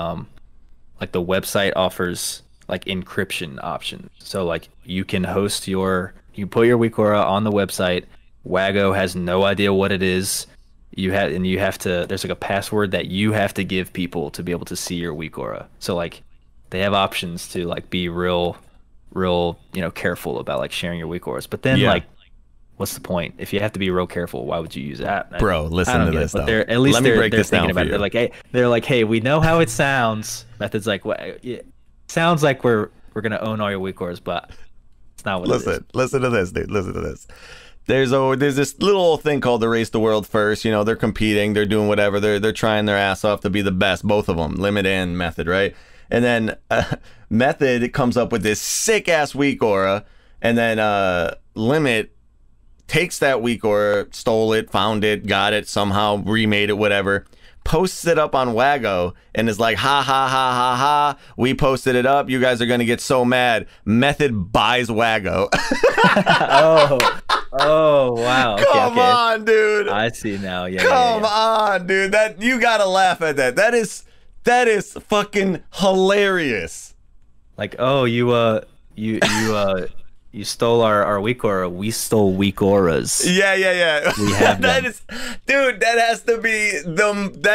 Speaker 1: like the website offers like encryption options. So like you can put your WeakAura on the website. Wago has no idea what it is. You have to, there's like a password that you have to give people to be able to see your WeakAura. So like they have options to like be real, careful about like sharing your WeakAuras. But then like, what's the point? If you have to be real careful, why would you use that?
Speaker 2: Bro, listen to this though.
Speaker 1: But at least they're thinking about it. They're like, hey, we know how it sounds. Method's like, well, it sounds like we're gonna own all your WeakAuras, but it's not what it is.
Speaker 2: Listen to this, dude. Listen to this. There's this little thing called the Race the World First. You know, they're competing, they're doing whatever, they're trying their ass off to be the best, both of them, Limit and Method, right? And then Method comes up with this sick ass WeakAura, and then Limit takes that WeakAura, stole it, found it, got it, somehow remade it, whatever, posts it up on Wago, and is like, ha ha ha ha ha, we posted it up, you guys are gonna get so mad. Method buys Wago.
Speaker 1: Oh wow. Okay,
Speaker 2: Come on, dude.
Speaker 1: I see now. Yeah.
Speaker 2: Come on, dude. That you gotta laugh at that. That is fucking hilarious.
Speaker 1: Like, oh, you stole our WeakAura. We stole WeakAuras.
Speaker 2: Yeah.
Speaker 1: We have them.
Speaker 2: Dude, that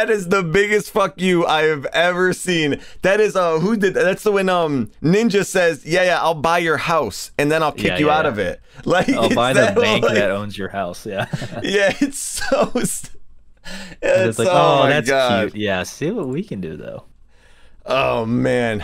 Speaker 2: is the biggest fuck you I have ever seen. That is who did that? That's the when Ninja says, yeah, I'll buy your house and then I'll kick you out of it. Like,
Speaker 1: I'll buy the bank that owns your house. Yeah.
Speaker 2: Yeah, it's so
Speaker 1: it's like, oh, that's cute. Yeah, see what we can do though.
Speaker 2: Oh man,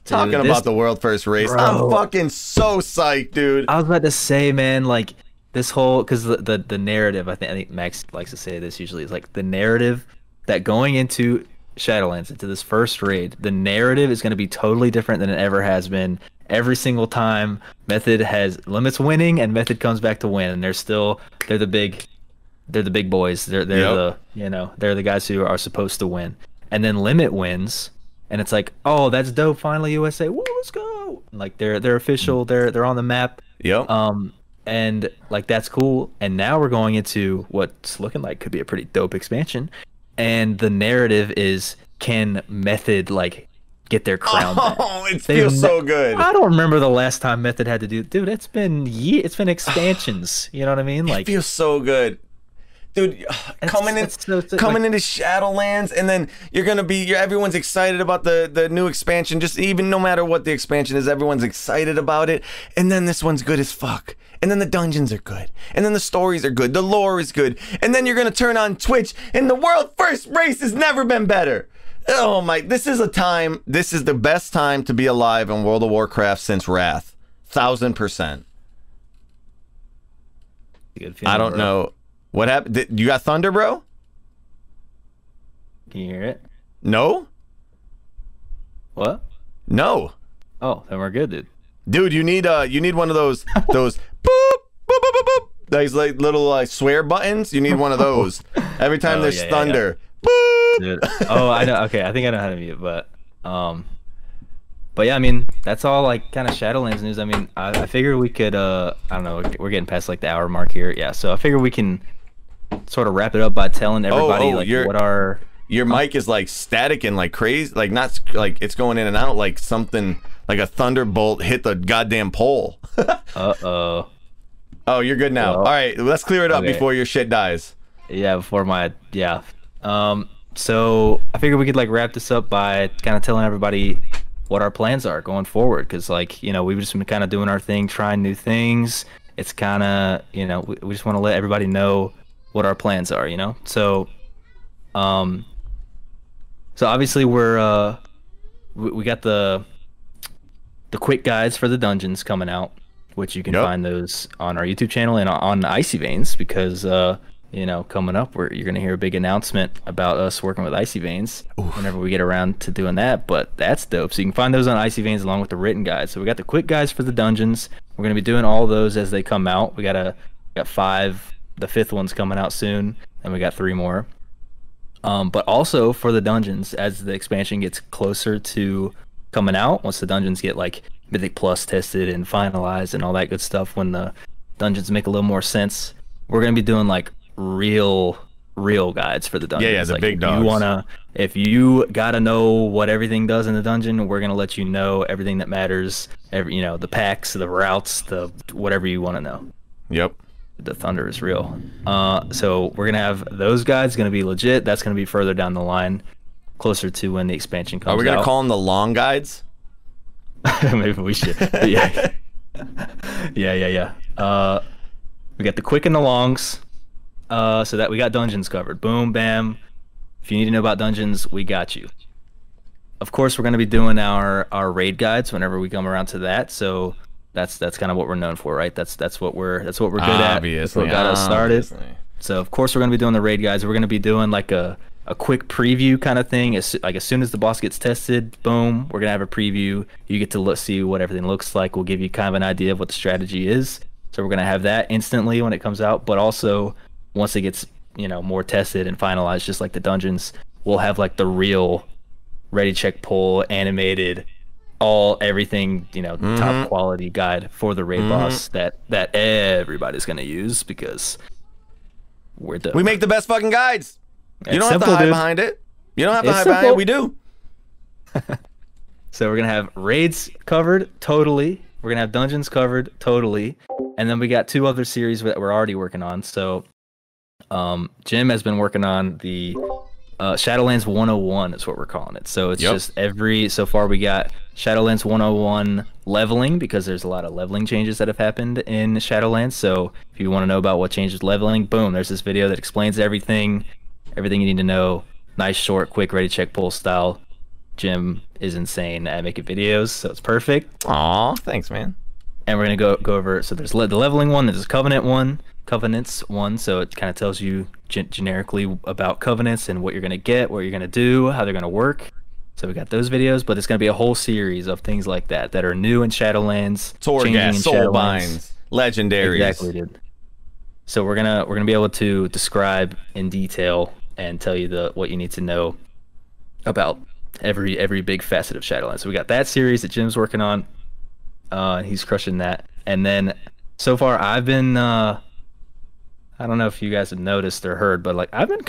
Speaker 2: talking about the world first race, bro, I'm fucking so psyched, dude.
Speaker 1: I was about to say, man, like this whole, because the narrative, I think Max likes to say this usually, is like the narrative that going into Shadowlands, into this first raid, the narrative is going to be totally different than it ever has been. Every single time Method has Limit's winning and Method comes back to win, and they're the big boys. They're the guys who are supposed to win, and then Limit wins. And it's like, oh, that's dope! Finally, USA, woo, let's go! Like they're official, they're on the map.
Speaker 2: Yep.
Speaker 1: And like that's cool. And now we're going into what's looking like could be a pretty dope expansion. And the narrative is, can Method like get their crown back?
Speaker 2: Oh, it feels so good.
Speaker 1: I don't remember the last time Method had to do. Dude, it's been expansions. You know what I mean? Like,
Speaker 2: it feels so good. Dude, coming into Shadowlands, and then everyone's excited about the new expansion. Just even no matter what the expansion is, everyone's excited about it. And then this one's good as fuck. And then the dungeons are good. And then the stories are good. The lore is good. And then you're gonna turn on Twitch, and the world first race has never been better. Oh my! This is the best time to be alive in World of Warcraft since Wrath. 1000%. I don't know. What happened? You got thunder, bro?
Speaker 1: Can you hear it?
Speaker 2: No.
Speaker 1: What?
Speaker 2: No.
Speaker 1: Oh, then we're good, dude.
Speaker 2: Dude, you need one of those boop, boop, boop, boop, boop. Those like little swear buttons. You need one of those every time there's thunder. Yeah. Boop.
Speaker 1: Dude. Oh, I know. Okay, I think I know how to mute, but yeah, I mean, that's all like kind of Shadowlands news. I mean, I figured we could I don't know, we're getting past like the hour mark here. Yeah, so I figured we can sort of wrap it up by telling everybody what our
Speaker 2: mic is like static and like crazy, like not like it's going in and out like something like a thunderbolt hit the goddamn pole.
Speaker 1: Uh-oh.
Speaker 2: Oh, you're good now. All right, let's clear it up before your shit dies.
Speaker 1: Yeah, so I figured we could like wrap this up by kind of telling everybody what our plans are going forward, because like, you know, we've just been kind of doing our thing, trying new things. It's kind of, you know, we just want to let everybody know what our plans are, you know. So obviously we got the quick guides for the dungeons coming out, which you can find those on our YouTube channel and on Icy Veins, because you know, coming up you're gonna hear a big announcement about us working with Icy Veins whenever we get around to doing that. But that's dope. So you can find those on Icy Veins along with the written guides. So we got the quick guides for the dungeons. We're gonna be doing all those as they come out. We got 5. The 5th one's coming out soon, and we got 3 more. But also for the dungeons, as the expansion gets closer to coming out, once the dungeons get like Mythic Plus tested and finalized and all that good stuff, when the dungeons make a little more sense, we're gonna be doing like real real guides for the dungeons.
Speaker 2: Yeah, the big dogs.
Speaker 1: If you gotta know what everything does in the dungeon, we're gonna let you know everything that matters. The packs, the routes, the whatever you want to know.
Speaker 2: Yep.
Speaker 1: The thunder is real. So we're gonna have those guides gonna be legit. That's gonna be further down the line, closer to when the expansion comes out.
Speaker 2: Are we gonna call them the long guides?
Speaker 1: Maybe we should. Yeah. Yeah. We got the quick and the longs. So that we got dungeons covered. Boom, bam. If you need to know about dungeons, we got you. Of course, we're going to be doing our raid guides whenever we come around to that. So that's kind of what we're known for, right? That's what we're good at. That's what got us started. So of course we're going to be doing the raid guides. We're going to be doing like a quick preview kind of thing. As soon as the boss gets tested, boom, we're going to have a preview. You get to see what everything looks like. We'll give you kind of an idea of what the strategy is. So we're going to have that instantly when it comes out, but also once it gets more tested and finalized, just like the dungeons, we'll have like the real ready check pull animated everything top quality guide for the raid boss that everybody's gonna use because we're dope.
Speaker 2: We make the best fucking guides. You don't have to hide behind it. You don't have to hide behind it. We do.
Speaker 1: So we're gonna have raids covered totally. We're gonna have dungeons covered totally, and then we got 2 other series that we're already working on. So Jim has been working on the Shadowlands 101 is what we're calling it. So it's just so far we got Shadowlands 101 leveling, because there's a lot of leveling changes that have happened in Shadowlands. So if you want to know about what changes leveling, boom, there's this video that explains everything you need to know. Nice, short, quick, ready, check, pull style. Jim is insane at making videos, so it's perfect.
Speaker 2: Aw, thanks, man.
Speaker 1: And we're gonna go over. So there's the leveling one, there's Covenants one, so it kind of tells you generically about covenants and what you're gonna get, what you're gonna do, how they're gonna work. So we got those videos, but it's gonna be a whole series of things like that are new in Shadowlands,
Speaker 2: Torghast, Soulbinds, legendaries.
Speaker 1: Exactly, dude. So we're gonna be able to describe in detail and tell you what you need to know about every big facet of Shadowlands. So we got that series that Jim's working on. He's crushing that. And then so far I've been I don't know if you guys have noticed or heard, but like I've been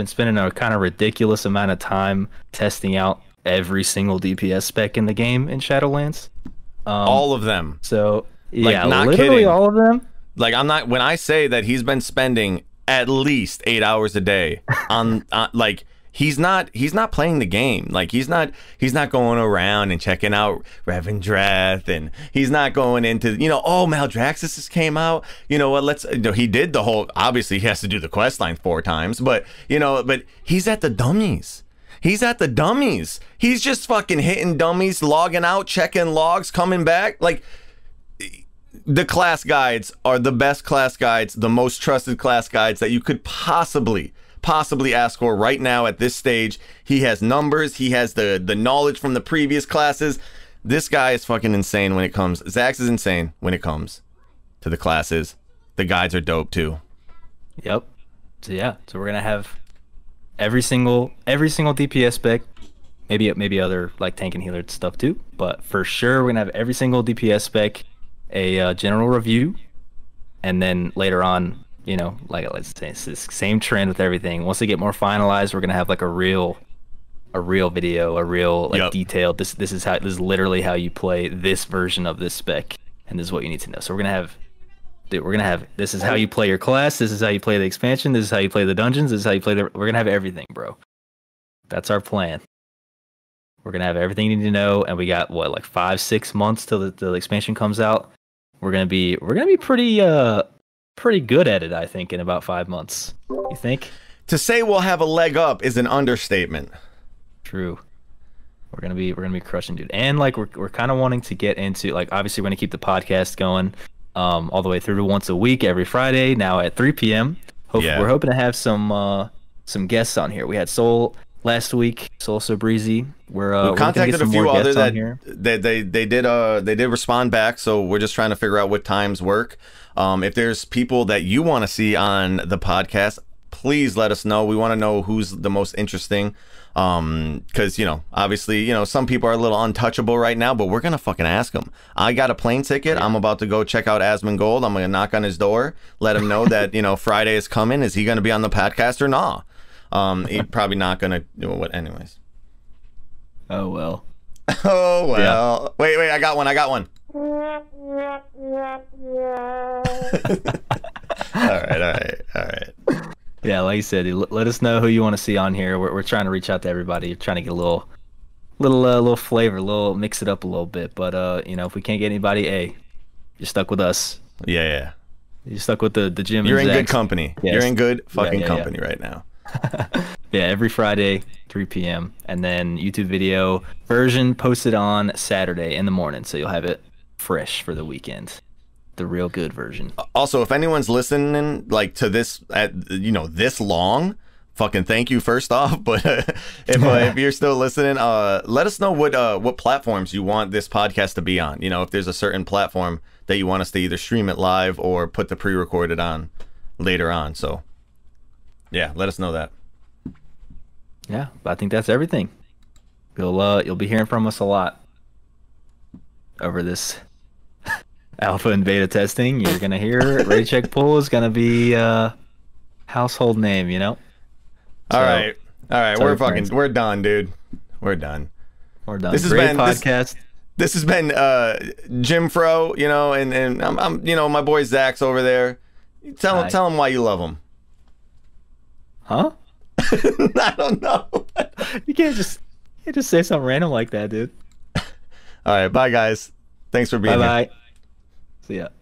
Speaker 1: spending a kind of ridiculous amount of time testing out every single DPS spec in the game in Shadowlands.
Speaker 2: All of them.
Speaker 1: So
Speaker 2: like,
Speaker 1: yeah,
Speaker 2: not
Speaker 1: literally
Speaker 2: kidding.
Speaker 1: All of them.
Speaker 2: Like when I say that he's been spending at least 8 hours a day on like he's not playing the game. Like he's not going around and checking out Revendreth, and he's not going into Maldraxxus just came out. You know what? He did the whole. Obviously, he has to do the quest line 4 times, but he's at the dummies. He's just fucking hitting dummies, logging out, checking logs, coming back. Like the class guides are the best class guides, the most trusted class guides that you could possibly ask for right now at this stage. He has numbers, he has the knowledge from the previous classes. This guy is fucking insane when it comes. Zax is insane when it comes to the classes. The guides are dope too.
Speaker 1: Yep. So yeah, so we're gonna have every single DPS spec, maybe other like tank and healer stuff too, but for sure we're gonna have every single DPS spec, a general review, and then later on, let's say it's the same trend with everything. Once they get more finalized, we're gonna have like a real video, detailed. This is literally how you play this version of this spec, and this is what you need to know. So we're gonna have this is how you play your class. This is how you play the expansion. This is how you play the dungeons. This is how you play we're gonna have everything, bro. That's our plan. We're gonna have everything you need to know, and we got 5-6 months till the expansion comes out. We're gonna be pretty good at it, I think, in about 5 months. You think?
Speaker 2: To say we'll have a leg up is an understatement.
Speaker 1: True. We're gonna be crushing, dude. And like we're kind of wanting to get into, like, obviously we're gonna keep the podcast going all the way through to once a week every Friday now at 3 p.m. We're hoping to have some guests on here. We had Soul last week, Soul So Breezy. We
Speaker 2: contacted a few others that they did respond back, so we're just trying to figure out what times work. If there's people that you want to see on the podcast, please let us know. We want to know who's the most interesting. Because, you know, obviously, you know, some people are a little untouchable right now, but we're going to fucking ask them. I got a plane ticket. I'm about to go check out Asmongold. I'm going to knock on his door, let him know that, you know, Friday is coming. Is he going to be on the podcast or not? He's probably not going to do what anyways.
Speaker 1: Oh, well.
Speaker 2: Oh, well. Yeah. Wait, I got one. All right.
Speaker 1: Yeah, like you said, let us know who you want to see on here. We're trying to reach out to everybody. We're trying to get a little flavor, mix it up a little bit. But you know, if we can't get anybody, hey, you're stuck with us.
Speaker 2: Yeah.
Speaker 1: You're stuck with the Jim.
Speaker 2: You're
Speaker 1: and
Speaker 2: in
Speaker 1: Zach's.
Speaker 2: good company. Yes. You're in good fucking company right now.
Speaker 1: Yeah, every Friday, 3 p.m. And then YouTube video version posted on Saturday in the morning, so you'll have it fresh for the weekend. The real good version.
Speaker 2: Also, if anyone's listening like to this at this long, fucking thank you first off. But if you're still listening, let us know what platforms you want this podcast to be on. You know, if there's a certain platform that you want us to either stream it live or put the pre-recorded on later on. So yeah, let us know that.
Speaker 1: Yeah, I think that's everything. You'll be hearing from us a lot over this alpha and beta testing. You're gonna hear Ready Check Pull is gonna be a household name, you know.
Speaker 2: All right. We're done, dude. We're done.
Speaker 1: This has been podcast.
Speaker 2: This has been Jim Fro, you know, and I'm you know, my boy Zach's over there. Tell him why you love him.
Speaker 1: Huh?
Speaker 2: I don't know.
Speaker 1: You can't just say something random like that, dude.
Speaker 2: All right, bye guys. Thanks for being here.
Speaker 1: Bye. See ya.